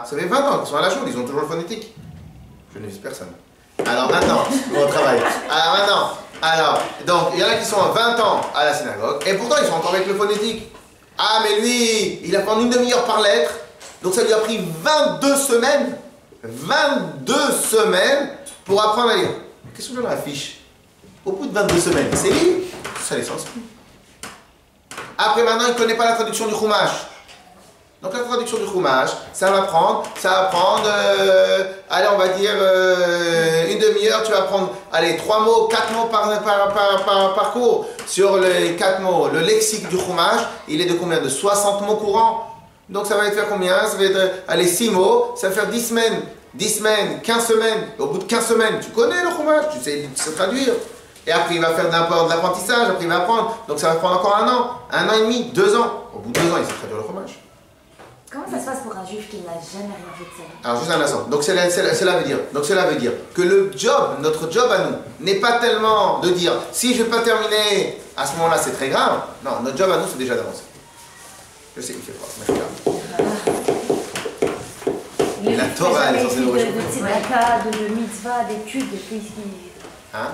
A: Ça fait 20 ans qu'ils sont à la chaude, ils ont toujours le phonétique. Je ne vis personne. Alors maintenant, au travail. Donc il y en a qui sont à 20 ans à la synagogue, et pourtant ils sont encore avec le phonétique. Ah, mais lui, il a pris une demi-heure par lettre, donc ça lui a pris 22 semaines. 22 semaines pour apprendre à lire. Qu'est-ce que je leur affiche? Au bout de 22 semaines, c'est lire, ça les sens. Après maintenant, il ne connaît pas la traduction du Chumash. Donc la traduction du Chumash, ça va prendre, allez, on va dire une demi-heure, tu vas prendre, allez, 3 mots, 4 mots par cours. Sur les 4 mots, le lexique du Chumash, il est de combien? De 60 mots courants. Donc ça va te faire combien? Ça va être, allez, 6 mots, ça va faire 10 semaines, 15 semaines. Et au bout de 15 semaines, tu connais le Chumash, tu sais traduire. Et après, il va faire de l'apprentissage, après il va apprendre. Donc ça va prendre encore 1 an et demi, 2 ans. Au bout de 2 ans, il sait traduire le Chumash.
D: Comment ça se passe pour un juif qui n'a jamais rien fait de sa vie?
A: Alors juste un instant. Donc cela veut dire que notre job à nous, n'est pas tellement de dire si je ne vais pas terminer, à ce moment-là c'est très grave. Non, notre job à nous c'est déjà d'avancer. Je sais qu'il fait froid, mais regarde. La Torah, elle est censée nous réchauffer.
D: De tzedaka, de mitzvah, d'études,
A: hein?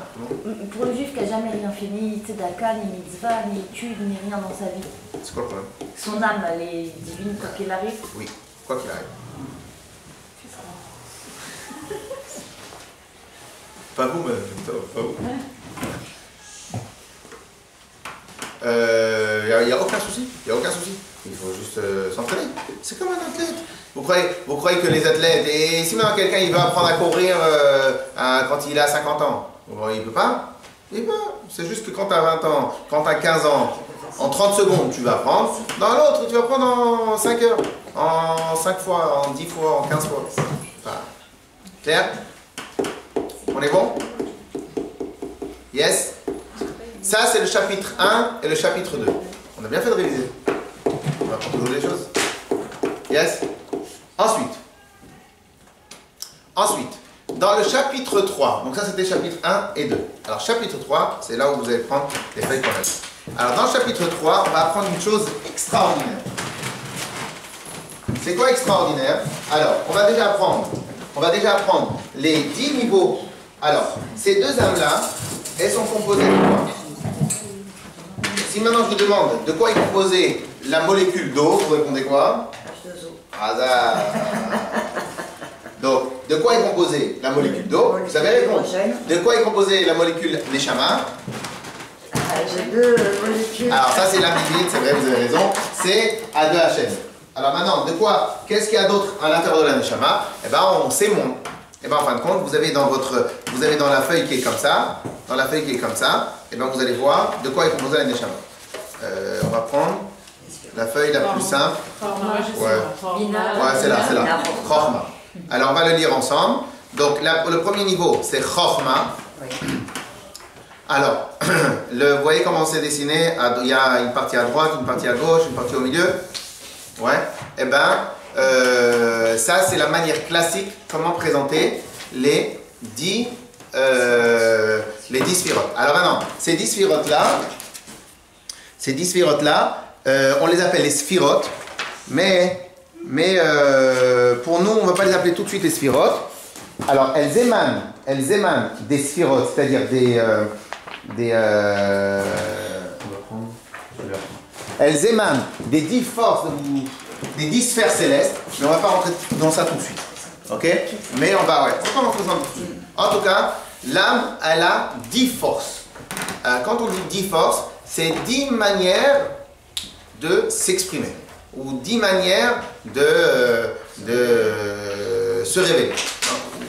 D: Pour le juif qui n'a jamais rien fait, ni tzedaka, ni mitzvah, ni études, ni rien dans sa vie.
A: C'est quoi le problème?
D: Son âme, elle est divine quoi qu'il arrive.
A: Oui, quoi qu'il arrive. Pas vous, madame, pas vous. Il n'y a aucun souci. Il faut juste s'entraîner. C'est comme un athlète. Vous croyez que les athlètes, et si maintenant quelqu'un il veut apprendre à courir quand il a 50 ans, il ne peut pas? Il peut. C'est juste que quand tu as 20 ans, quand tu as 15 ans, en 30 secondes tu vas apprendre. Dans l'autre, tu vas apprendre en 5 heures, en 5 fois, en 10 fois, en 15 fois. Enfin, clair? On est bon? Yes? Ça, c'est le chapitre 1 et le chapitre 2. On a bien fait de réviser. On va apprendre toujours des choses. Yes? Ensuite, dans le chapitre 3, donc ça c'était chapitre 1 et 2. Alors chapitre 3, c'est là où vous allez prendre les feuilles qu'on a vues. Alors dans le chapitre 3, on va apprendre une chose extraordinaire. C'est quoi extraordinaire? Alors, on va déjà apprendre les 10 niveaux. Alors, ces deux âmes-là, elles sont composées de quoi? Si maintenant je vous demande de quoi est composée la molécule d'eau, vous répondez quoi? Hasard. Donc, de quoi est composée la molécule d'eau? Vous savez répondre. De quoi est composée la molécule Neshama?
B: J'ai 2 molécules.
A: Alors ça c'est l'amidite, c'est vrai, vous avez raison. C'est A2HN. Alors maintenant, qu'est-ce qu'il y a d'autre à l'intérieur de la Neshama? Eh bien, c'est mon. Et bien en fin de compte, vous avez dans la feuille qui est comme ça, et bien vous allez voir de quoi est composée la Neshama. On va prendre la feuille la plus simple. Ouais, c'est là. Chochma. Alors on va le lire ensemble. Donc le premier niveau, c'est Chochma. Alors, vous voyez comment c'est dessiné? Il y a une partie à droite, une partie à gauche, une partie au milieu. Ouais. Et bien, ça c'est la manière classique comment présenter les 10 sphirotes. Alors maintenant, ces 10 sphirotes-là, on les appelle les sphirotes, mais pour nous, on ne va pas les appeler tout de suite les sphirotes. Alors, elles émanent des sphirotes, c'est-à-dire elles émanent des 10 forces, des 10 sphères célestes, mais on ne va pas rentrer dans ça tout de suite. Ok? Mais on va rentrer dans ça tout de suite. En tout cas, l'âme, elle a 10 forces. Quand on dit 10 forces, c'est 10 manières de s'exprimer, ou 10 manières de se révéler.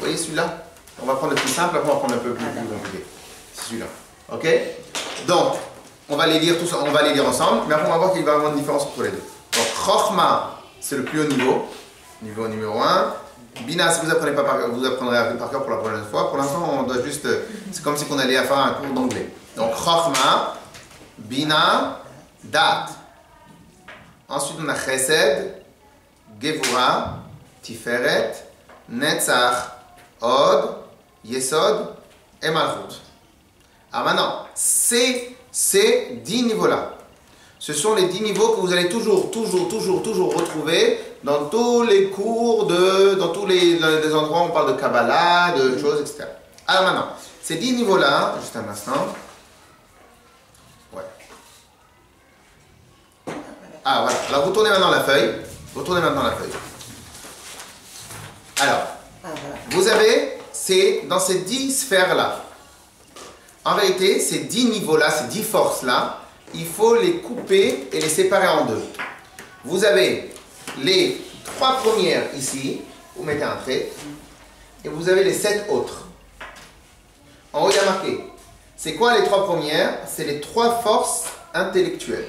A: voyez celui-là? On va prendre le plus simple, après on va prendre un peu plus compliqué. C'est celui-là. Ok? Donc, on va les lire tous, on va les lire ensemble, mais après on va voir qu'il va y avoir une différence entre les deux. Donc, Chokhmah, c'est le plus haut niveau, niveau numéro 1. Bina, si vous apprenez pas par cœur, vous apprendrez par cœur pour la prochaine fois. Pour l'instant, on doit juste, c'est comme si on allait faire un cours d'anglais. Donc, Chokhmah, Bina, Dat. Ensuite, on a Chesed, Gevura, Tiferet, Netzach, Od, Yesod et Malchut. Alors maintenant, ces 10 niveaux-là, ce sont les 10 niveaux que vous allez toujours retrouver dans tous les cours, dans tous les endroits où on parle de Kabbalah, de choses, etc. Alors maintenant, ces 10 niveaux-là, juste un instant. Ouais. Ah voilà, alors vous tournez maintenant la feuille. Alors, vous avez, dans ces 10 sphères-là, en vérité, ces 10 niveaux-là, ces 10 forces-là, il faut les couper et les séparer en deux. Vous avez les 3 premières ici, vous mettez un trait, et vous avez les 7 autres. En haut, il y a marqué. C'est quoi les 3 premières? C'est les 3 forces intellectuelles.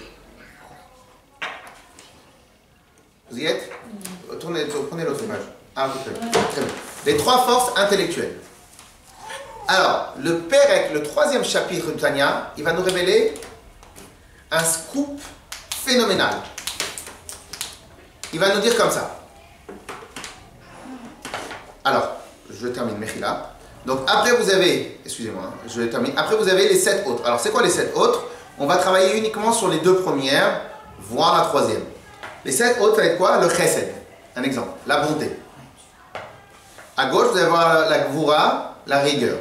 A: Vous y êtes? Prenez l'autre image. Ah, très bien. Les 3 forces intellectuelles. Alors, le Pérec, le 3e chapitre de Tanya, il va nous révéler un scoop phénoménal. Il va nous dire comme ça. Alors, je termine Mechila. Donc après vous avez, excusez-moi, je termine. Après vous avez les 7 autres. Alors c'est quoi les 7 autres? On va travailler uniquement sur les 2 premières, voire la 3e. Les 7 autres, ça va être quoi? Le Chesed. Un exemple, la bonté. À gauche, vous allez voir la Gvura, la rigueur.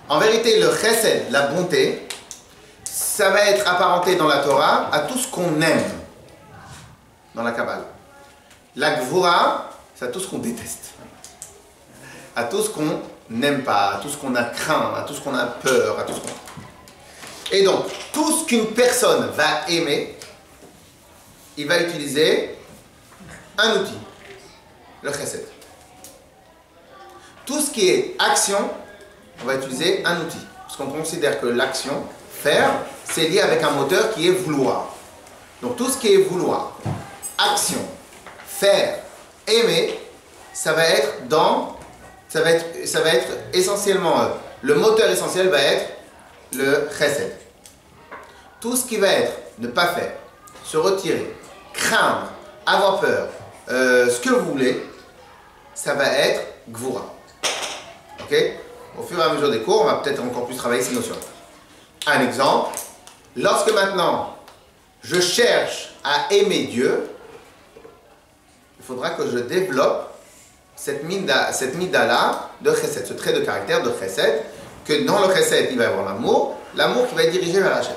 A: En vérité, le Chesed, la bonté, ça va être apparenté dans la Torah à tout ce qu'on aime dans la Kabbale. La Gvura, c'est à tout ce qu'on déteste. À tout ce qu'on n'aime pas, à tout ce qu'on a craint, à tout ce qu'on a peur, à tout ce qu'on... Et donc, tout ce qu'une personne va aimer, il va utiliser un outil, le Chesed. Tout ce qui est action, on va utiliser un outil. Parce qu'on considère que l'action, faire, c'est lié avec un moteur qui est vouloir. Donc tout ce qui est vouloir, action, faire, aimer, ça va être essentiellement, le moteur essentiel va être le Chesed. Tout ce qui va être ne pas faire, se retirer, craindre, avoir peur, ce que vous voulez, ça va être Gvura. Ok? Au fur et à mesure des cours, on va peut-être encore plus travailler ces notions. Un exemple, lorsque maintenant je cherche à aimer Dieu, il faudra que je développe cette mida-là de Chesed, ce trait de caractère de Chesed, que dans le Chesed, il va y avoir l'amour qui va être dirigé vers Hachem.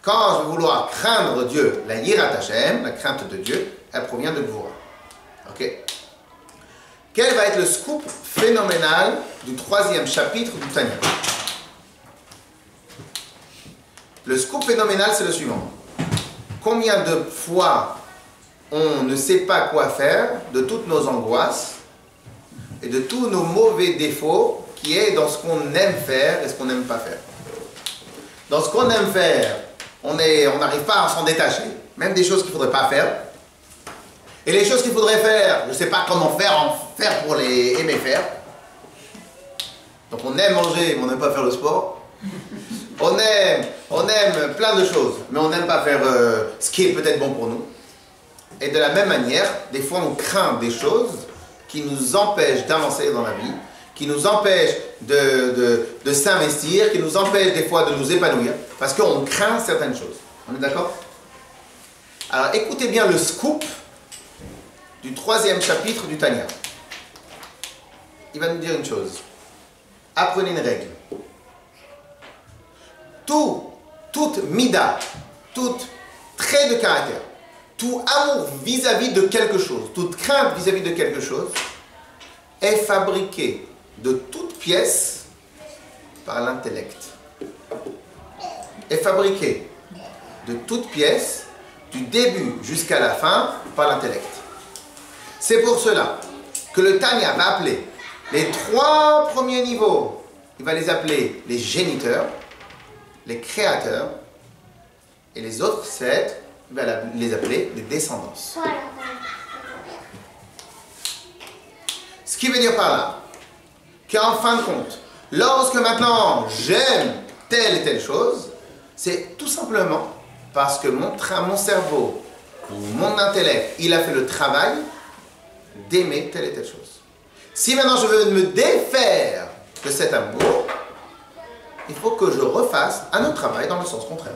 A: Quand je vais vouloir craindre Dieu, la Yirat Hachem, la crainte de Dieu, elle provient de Gvura. Ok? Quel va être le scoop phénoménal du 3e chapitre du Tanya? Le scoop phénoménal, c'est le suivant. Combien de fois on ne sait pas quoi faire de toutes nos angoisses et de tous nos mauvais défauts qui est dans ce qu'on aime faire et ce qu'on n'aime pas faire. Dans ce qu'on aime faire, on n'arrive pas à s'en détacher, même des choses qu'il ne faudrait pas faire. Et les choses qu'il faudrait faire, je ne sais pas comment faire pour les aimer faire. Donc on aime manger, mais on n'aime pas faire le sport. On aime plein de choses, mais on n'aime pas faire ce qui est peut-être bon pour nous. Et de la même manière, des fois on craint des choses qui nous empêchent d'avancer dans la vie, qui nous empêchent de s'investir, qui nous empêchent des fois de nous épanouir, parce qu'on craint certaines choses. On est d'accord? Alors écoutez bien le scoop du 3e chapitre du Tanya. Il va nous dire une chose. Apprenez une règle. Toute mida, tout trait de caractère, tout amour vis-à-vis de quelque chose, toute crainte vis-à-vis de quelque chose est fabriqué de toutes pièces par l'intellect. Est fabriqué de toutes pièces, du début jusqu'à la fin, par l'intellect. C'est pour cela que le Tanya va appeler Les 3 premiers niveaux, il va les appeler les géniteurs, les créateurs, et les autres 7, il va les appeler les descendants. Ce qui veut dire par là, qu'en fin de compte, lorsque maintenant j'aime telle et telle chose, c'est tout simplement parce que mon cerveau, ou mon intellect, il a fait le travail d'aimer telle et telle chose. Si maintenant je veux me défaire de cet amour, il faut que je refasse un autre travail dans le sens contraire.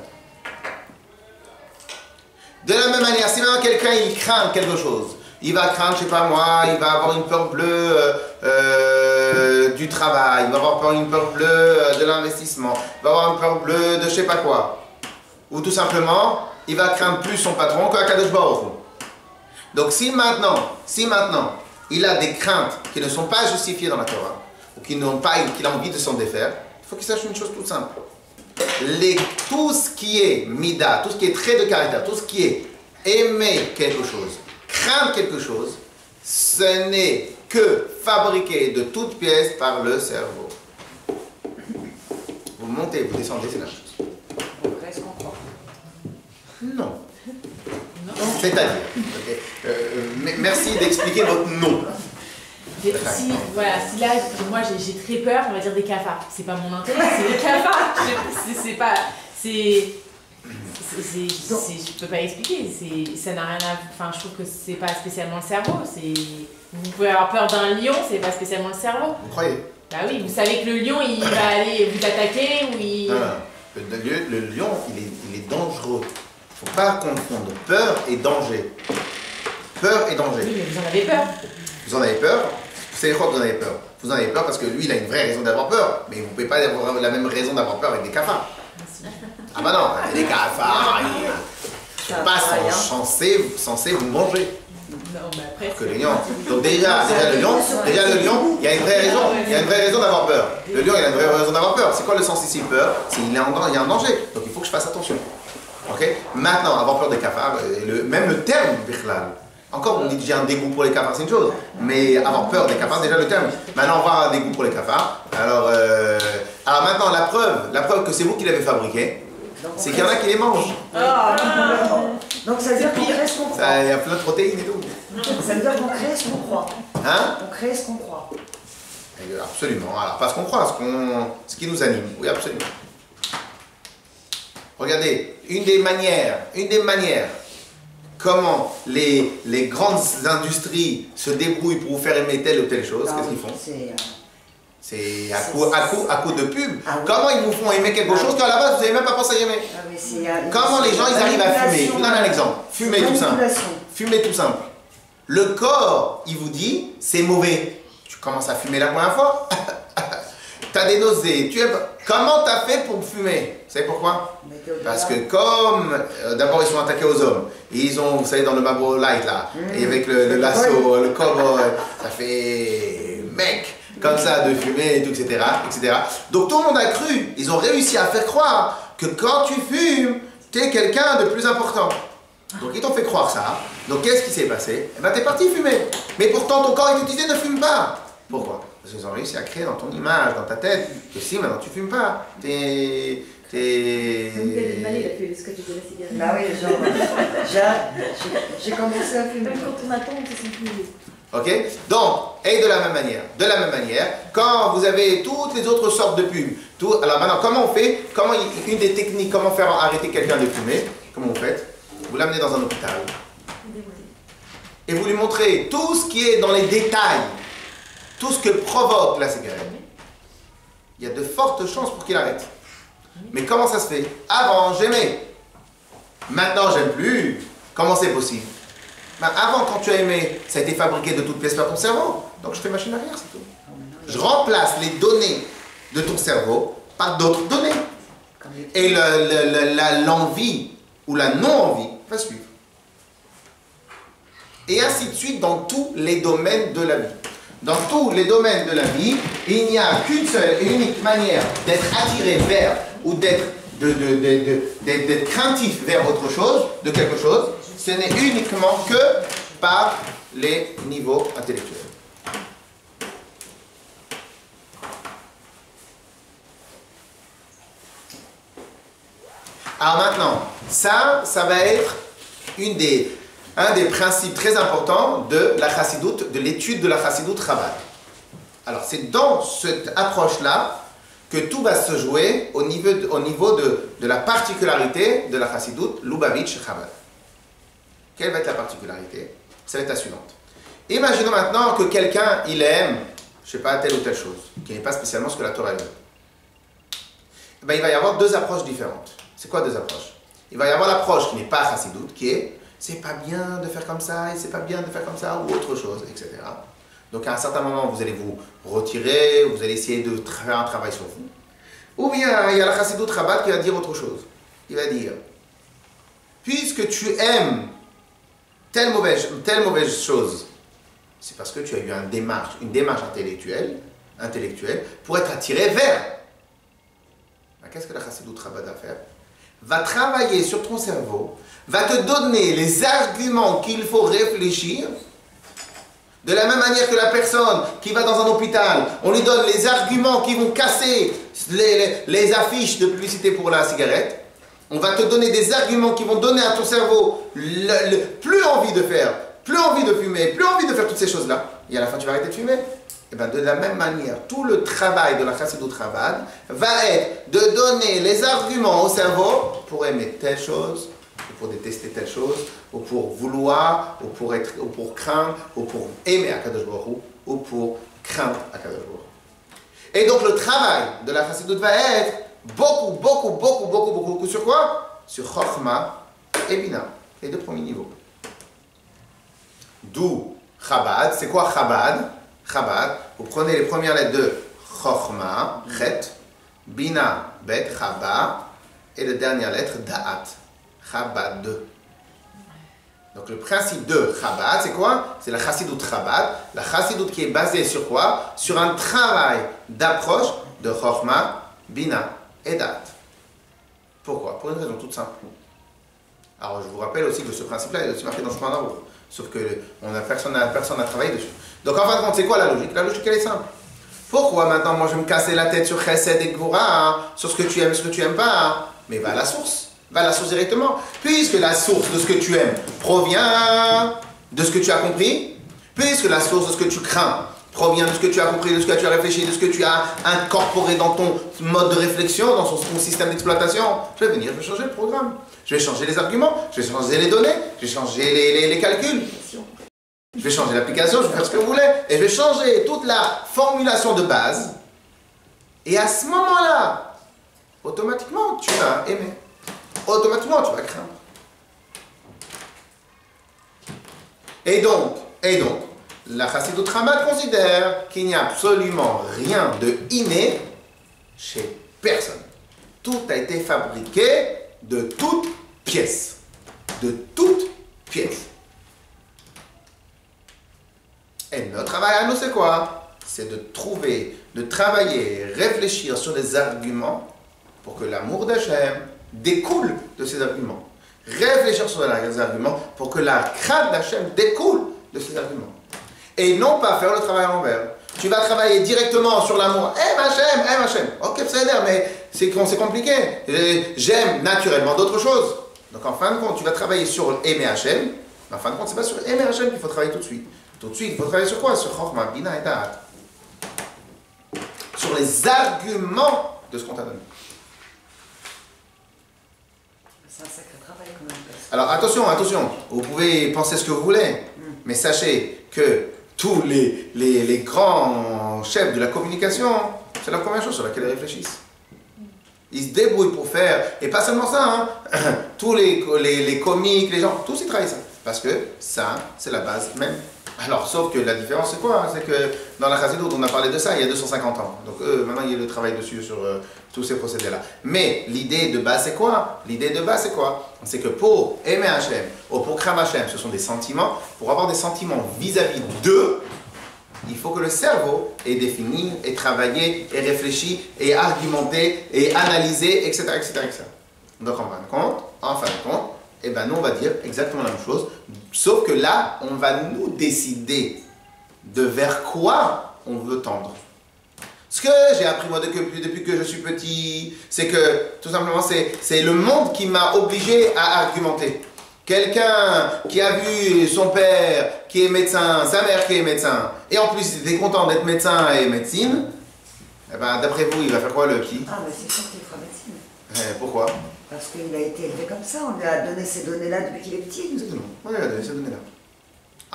A: De la même manière, si maintenant quelqu'un il craint quelque chose, il va craindre, je sais pas moi, il va avoir une peur bleue du travail, il va avoir une peur bleue de l'investissement, il va avoir une peur bleue de je sais pas quoi. Ou tout simplement, il va craindre plus son patron qu'Akadosh Baruch Hu. Donc si maintenant, il a des craintes qui ne sont pas justifiées dans la Torah, ou qu'il a envie de s'en défaire, il faut qu'il sache une chose toute simple. Tout ce qui est mida, tout ce qui est trait de caractère, tout ce qui est aimer quelque chose, craindre quelque chose, ce n'est que fabriqué de toutes pièces par le cerveau. Vous montez, vous descendez, c'est la chose.
B: Est-ce qu'on croit?
A: Non. C'est-à-dire, merci d'expliquer votre non.
C: Si là, moi j'ai très peur, on va dire des cafards. C'est pas mon intérêt, c'est des cafards. Je peux pas expliquer. Ça n'a rien à. Enfin, je trouve que c'est pas spécialement le cerveau. Vous pouvez avoir peur d'un lion, c'est pas spécialement le cerveau.
A: Vous croyez?
C: Bah oui, vous savez que le lion, il va aller vous attaquer ou il.
A: Non. Le lion, il est dangereux. Il ne faut pas confondre peur et danger. Peur et danger.
C: Oui, mais vous en avez peur.
A: Vous en avez peur? C'est quoi que vous en avez peur? Vous en avez peur parce que lui, il a une vraie raison d'avoir peur. Mais vous ne pouvez pas avoir la même raison d'avoir peur avec des cafards. Ah bah non, les cafards, ils ne sont pas censés vous manger.
C: Non, mais après,
A: que le lion. Donc déjà le lion, il y a une vraie raison d'avoir peur. Le lion, il a une vraie raison d'avoir peur. C'est quoi le sens ici, peur? C'est qu'il y a un danger. Donc il faut que je fasse attention. Ok? Maintenant, avoir peur des cafards, même le terme birlal. Encore, on dit que j'ai un dégoût pour les cafards, c'est une chose. Mais avoir peur des cafards, déjà le terme. Maintenant, on va avoir un dégoût pour les cafards. Alors maintenant, la preuve que c'est vous qui l'avez fabriqué, c'est qu'il y en a qui les mangent.
B: Donc ça veut dire qu'on crée ce qu'on croit.
A: Il y a plein de protéines et tout.
B: Ça veut dire qu'on crée ce qu'on croit.
A: Hein?
B: On crée ce qu'on croit.
A: Absolument. Alors, pas ce qu'on croit, ce qui nous anime. Oui, absolument. Regardez, une des manières comment les grandes industries se débrouillent pour vous faire aimer telle ou telle chose, qu'est-ce qu'ils font? C'est à coup de pub. Ah, oui. Comment ils vous font aimer quelque chose qu'à la base vous n'avez même pas pensé à aimer? Comment les gens ils arrivent à fumer? Je vous donne un exemple. Fumer tout simple. Fumer tout simple. Le corps, il vous dit, c'est mauvais. Tu commences à fumer la première fois. Tu as des nausées. Comment tu as fait pour fumer? Vous savez pourquoi? Parce que comme, d'abord ils sont attaqués aux hommes. Et ils ont, vous savez, dans le Marlboro Light là, et avec le lasso, le cowboy, ça fait mec. Comme ça, de fumer et tout, etc., etc. Donc tout le monde a cru, ils ont réussi à faire croire que quand tu fumes, tu es quelqu'un de plus important. Donc ils t'ont fait croire ça. Donc qu'est-ce qui s'est passé? Eh bien, tu es parti fumer. Mais pourtant, ton corps est utilisé, ne fume pas. Pourquoi? Parce qu'ils ont réussi à créer dans ton image, dans ta tête, que si maintenant tu fumes pas, t'es...
B: Bah oui, genre, j'ai commencé à fumer.
D: Même quand on attend, on se sent fumer.
A: Ok? Donc, et de la même manière, quand vous avez toutes les autres sortes de pubs, alors maintenant, comment on fait? Une des techniques, comment faire arrêter quelqu'un de fumer? Comment vous faites? Vous l'amenez dans un hôpital. Et vous lui montrez tout ce qui est dans les détails, tout ce que provoque la cigarette. Il y a de fortes chances pour qu'il arrête. Mais comment ça se fait? Avant, j'aimais. Maintenant, j'aime plus. Comment c'est possible? Avant, quand tu as aimé, ça a été fabriqué de toutes pièces par ton cerveau. Donc je fais machine arrière, c'est tout. Je remplace les données de ton cerveau par d'autres données. Et l'envie ou la non-envie va suivre. Et ainsi de suite dans tous les domaines de la vie. Dans tous les domaines de la vie, il n'y a qu'une seule et unique manière d'être attiré vers ou d'être craintif vers autre chose, de quelque chose. Ce n'est uniquement que par les niveaux intellectuels. Alors maintenant, ça va être un des principes très importants de la chassidoute, de l'étude de la chassidoute Chabad. Alors c'est dans cette approche-là que tout va se jouer au niveau de la particularité de la chassidoute Lubavitch Chabad. Quelle va être la particularité? Ça va être la suivante. Imaginons maintenant que quelqu'un, il aime, je ne sais pas, telle ou telle chose, qui n'est pas spécialement ce que la Torah veut. Ben, il va y avoir deux approches différentes. C'est quoi deux approches? Il va y avoir l'approche qui n'est pas chassidoute, qui est c'est pas bien de faire comme ça, et c'est pas bien de faire comme ça, ou autre chose, etc. Donc à un certain moment, vous allez vous retirer, vous allez essayer de faire un travail sur vous. Ou bien il y a la chassidoute Chabad qui va dire autre chose. Il va dire, puisque tu aimes telle mauvaise chose, c'est parce que tu as eu une démarche intellectuelle pour être attiré vers. Qu'est-ce que la chassidoute Chabad va faire? Va travailler sur ton cerveau, va te donner les arguments qu'il faut réfléchir. De la même manière que la personne qui va dans un hôpital, on lui donne les arguments qui vont casser les affiches de publicité pour la cigarette. On va te donner des arguments qui vont donner à ton cerveau plus envie de faire, plus envie de fumer, plus envie de faire toutes ces choses-là. Et à la fin, tu vas arrêter de fumer. Et bien, de la même manière, tout le travail de la chassidoute Chabad va être de donner les arguments au cerveau pour aimer telle chose, ou pour détester telle chose, ou pour vouloir, ou pour craindre, ou pour aimer Akadosh Baruch Hu, ou pour craindre Akadosh Baruch Hu. Et donc le travail de la chassidoute va être beaucoup sur quoi? Sur Chochma et Bina, les deux premiers niveaux. D'où Chabad. C'est quoi Chabad? Chabad, vous prenez les premières lettres de Chochma, Chet, Bina, Bet, Chaba, et la dernière lettre Da'at, Chabad. Donc le principe de Chabad, c'est quoi? C'est la chassidoute Chabad, la chassidoute qui est basée sur quoi? Sur un travail d'approche de Chochma, Bina et Da'at. Pourquoi? Pour une raison toute simple. Alors je vous rappelle aussi que ce principe-là est aussi marqué dans le chemin d'Arour. Sauf que personne n'a travaillé dessus. Donc en fin de compte, c'est quoi la logique? La logique, elle est simple. Pourquoi maintenant, moi, je vais me casser la tête sur Chesed et Gvura, sur ce que tu aimes et ce que tu n'aimes pas? Mais va à la source. Va à la source directement. Puisque la source de ce que tu aimes provient de ce que tu as compris, puisque la source de ce que tu crains provient de ce que tu as compris, de ce que tu as réfléchi, de ce que tu as incorporé dans ton mode de réflexion, dans ton système d'exploitation, je vais venir, je vais changer le programme. Je vais changer les arguments, je vais changer les données, je vais changer les calculs. Je vais changer l'application, je vais faire ce que vous voulez. Et je vais changer toute la formulation de base. Et à ce moment-là, automatiquement, tu vas aimer. Automatiquement, tu vas craindre. Et donc, la chassidoute Chabad considère qu'il n'y a absolument rien de inné chez personne. Tout a été fabriqué de toutes pièces. De toutes pièces. Et notre travail à nous, c'est quoi? C'est de travailler, réfléchir sur des arguments pour que l'amour d'Hachem découle de ces arguments. Réfléchir sur les arguments pour que la crainte d'Hachem découle de ces arguments. Et non pas faire le travail à l'envers. Tu vas travailler directement sur l'amour. Aime Hachem. Ok, c'est l'air, mais c'est compliqué. J'aime naturellement d'autres choses. Donc en fin de compte, tu vas travailler sur aimer Hachem. Mais en fin de compte, c'est pas sur aimer Hachem qu'il faut travailler tout de suite. Tout de suite, il faut travailler sur quoi? Sur Chochma, Bina et Da'at. Sur les arguments de ce qu'on t'a donné.
B: C'est un sacré travail quand même.
A: Alors attention, vous pouvez penser ce que vous voulez, mais sachez que tous les grands chefs de la communication, c'est la première chose sur laquelle ils réfléchissent. Ils se débrouillent pour faire, et pas seulement ça, tous les comiques, les gens, tous ils travaillent ça. Parce que ça, c'est la base même. Alors, sauf que la différence, c'est quoi? C'est que dans la chassidoute, on a parlé de ça il y a 250 ans. Donc, maintenant, il y a le travail dessus sur tous ces procédés-là. Mais l'idée de base, c'est quoi? C'est que pour aimer Hachem, ou pour craindre Hachem, ce sont des sentiments. Pour avoir des sentiments vis-à-vis d'eux, il faut que le cerveau ait défini, ait travaillé, ait réfléchi, ait argumenté, ait analysé, etc. Donc, en fin de compte, eh bien, nous, on va dire exactement la même chose, sauf que là, on va nous décider de vers quoi on veut tendre. Ce Ce que j'ai appris moi depuis que je suis petit, c'est que tout simplement c'est le monde qui m'a obligé à argumenter. Quelqu'un qui a vu son père qui est médecin, sa mère qui est médecin, et en plus il était content d'être médecin et médecine, eh ben, d'après vous, il va faire quoi le petit?
B: Ah, mais c'est sûr qu'il fera médecine.
A: Pourquoi?
B: Parce qu'il a été élevé comme ça, on lui a donné ces données-là depuis qu'il est petit.
A: Exactement, on lui a donné ces données-là.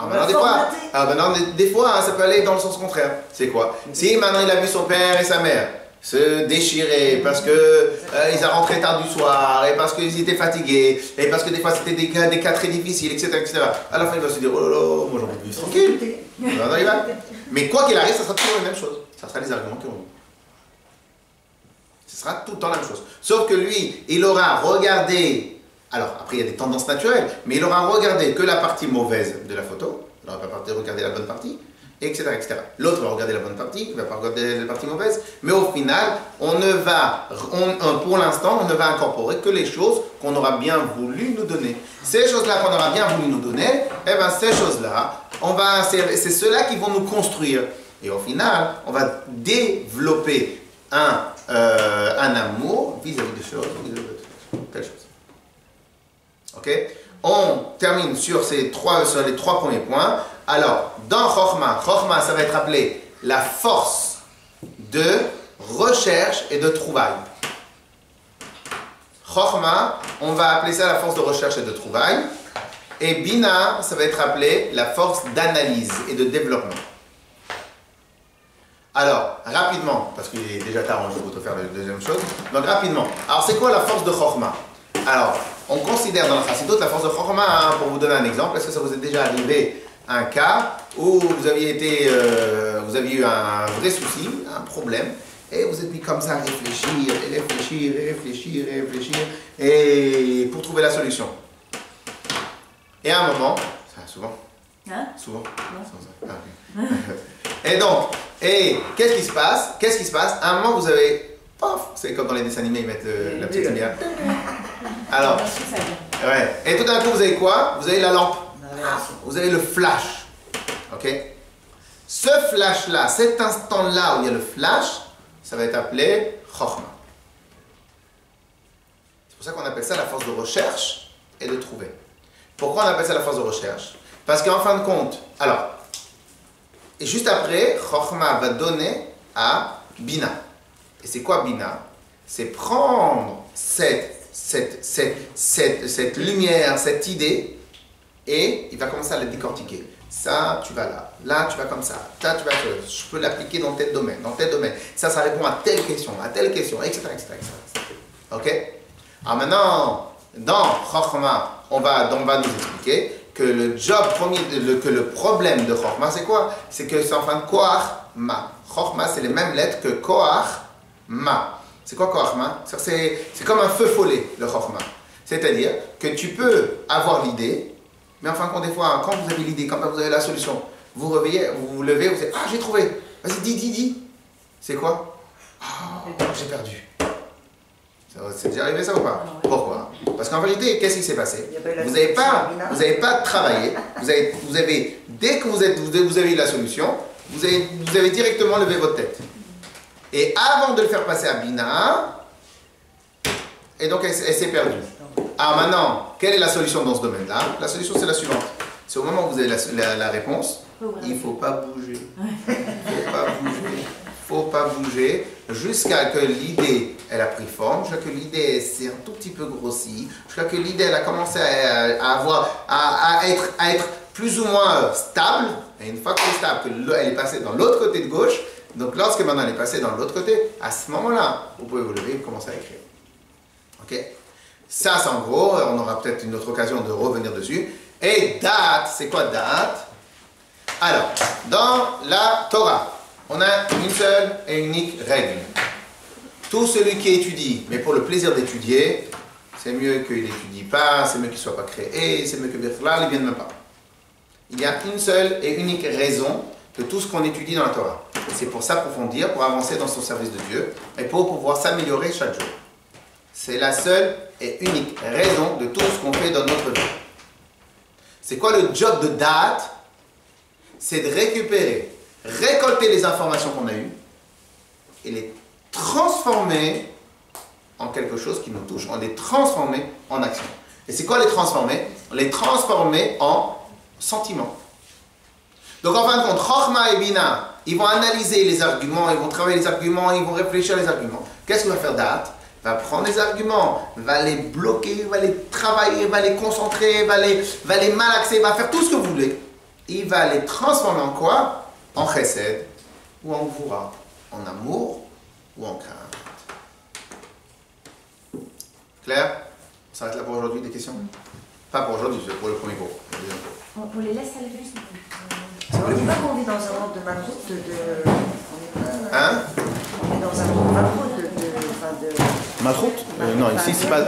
A: Alors maintenant, des fois, ça peut aller dans le sens contraire. C'est quoi? Si maintenant il a vu son père et sa mère se déchirer parce que ils ont rentré tard du soir, et parce qu'ils étaient fatigués, et parce que des fois c'était des cas très difficiles, etc., à la fin il va se dire, oh là là, moi j'ai envie de vivre tranquille. Mais quoi qu'il arrive, ça sera toujours la même chose. Ça sera les arguments qui auront. Ce sera tout le temps la même chose. Sauf que lui, il aura regardé. Alors, après, il y a des tendances naturelles, mais il aura regardé que la partie mauvaise de la photo, il n'aura pas regardé la bonne partie, etc., etc. L'autre va regarder la bonne partie, il ne va pas regarder la partie mauvaise, mais au final, pour l'instant, on ne va incorporer que les choses qu'on aura bien voulu nous donner. Ces choses-là qu'on aura bien voulu nous donner, eh bien, ces choses-là, c'est ceux-là qui vont nous construire. Et au final, on va développer un amour vis-à-vis de choses, telle chose. Ok? On termine sur les trois premiers points. Alors, dans Chokhmah, ça va être appelé la force de recherche et de trouvaille. Chokhmah, on va appeler ça la force de recherche et de trouvaille. Et Bina, ça va être appelé la force d'analyse et de développement. Alors, rapidement, parce qu'il est déjà tard, je vais vous faire la deuxième chose. Donc, rapidement. Alors, c'est quoi la force de Chokhmah? Alors, on considère dans la Chassidut la force de Chokhmah, pour vous donner un exemple, est-ce que ça vous est déjà arrivé un cas où vous aviez eu un vrai souci, un problème, et vous êtes mis comme ça à réfléchir, et pour trouver la solution. Et à un moment, ça souvent, souvent, et donc, qu'est-ce qui se passe? À un moment, vous avez, paf, c'est comme dans les dessins animés, ils mettent la petite lumière. Alors, ouais. Et tout d'un coup, vous avez quoi? Vous avez la lampe. Vous avez le flash. Ok? Ce flash-là, cet instant-là où il y a le flash, ça va être appelé Chokhmah. C'est pour ça qu'on appelle ça la force de recherche et de trouver. Pourquoi on appelle ça la force de recherche? Parce qu'en fin de compte, alors, et juste après, Chokhmah va donner à Bina. Et c'est quoi Bina? C'est prendre cette lumière, cette idée, et il va commencer à la décortiquer. Ça, tu vas là. Là, tu vas comme ça. Là, tu vas là. Je peux l'appliquer dans tel domaine, dans tel domaine. Ça répond à telle question, etc., etc. Ok? Alors maintenant, dans Chokhmah, on va nous expliquer que le problème de Chokhmah, c'est quoi? C'est que c'est en fin de Koach-Ma. Chokhmah, c'est les mêmes lettres que Koach-Ma. C'est quoi Koach-Ma? C'est comme un feu follet, le Chokhmah. C'est-à-dire que tu peux avoir l'idée, mais en fin de compte, des fois, quand vous avez l'idée, quand vous avez la solution, vous réveillez, vous levez, vous dites, ah, j'ai trouvé. Vas-y, dis. C'est quoi? Ah, j'ai perdu. C'est déjà arrivé ça ou pas? Pourquoi? Parce qu'en vérité, qu'est-ce qui s'est passé? Vous n'avez pas travaillé. Dès que vous avez eu la solution, vous avez directement levé votre tête. Et avant de le faire passer à Bina, et donc elle s'est perdue. Alors maintenant, quelle est la solution dans ce domaine-là? La solution, c'est la suivante. C'est au moment où vous avez la réponse, il ne faut pas bouger. Faut pas bouger jusqu'à que l'idée elle a pris forme, jusqu'à que l'idée s'est un tout petit peu grossie, jusqu'à que l'idée elle a commencé à être plus ou moins stable. Et une fois qu'elle est stable, qu'elle est passée dans l'autre côté de gauche, donc lorsque maintenant elle est passée dans l'autre côté, à ce moment-là, vous pouvez vous lever et commencer à écrire. Ok? Ça, c'est en gros, on aura peut-être une autre occasion de revenir dessus. Et date, c'est quoi date? Alors, dans la Torah, on a une seule et unique règle. Tout celui qui étudie, mais pour le plaisir d'étudier, c'est mieux qu'il n'étudie pas, c'est mieux qu'il ne soit pas créé, c'est mieux que Bichlal ne vienne même pas. Il y a une seule et unique raison de tout ce qu'on étudie dans la Torah. C'est pour s'approfondir, pour avancer dans son service de Dieu et pour pouvoir s'améliorer chaque jour. C'est la seule et unique raison de tout ce qu'on fait dans notre vie. C'est quoi le job de date? C'est de récupérer, récolter les informations qu'on a eues et les transformer en quelque chose qui nous touche. On les transformer en action. Et c'est quoi les transformer? Les transformer en sentiments. Donc en fin de compte, Chokhmah et Bina, ils vont analyser les arguments, ils vont travailler les arguments, ils vont réfléchir les arguments. Qu'est-ce qu'il va faire Da'at? Il va prendre les arguments, va les bloquer, va les travailler, va les concentrer, va les malaxer, va faire tout ce que vous voulez. Il va les transformer en quoi? En chesed ou en gvura, en amour ou en crainte. Claire? On s'arrête là pour aujourd'hui, des questions? Pas pour aujourd'hui, c'est pour le premier cours.
D: On les laisse à la vue.
B: On dit pas qu'on vit dans un monde de malroute de...
A: Hein?
B: On est dans un monde de malroute de...
A: Malroute? Non, ici c'est pas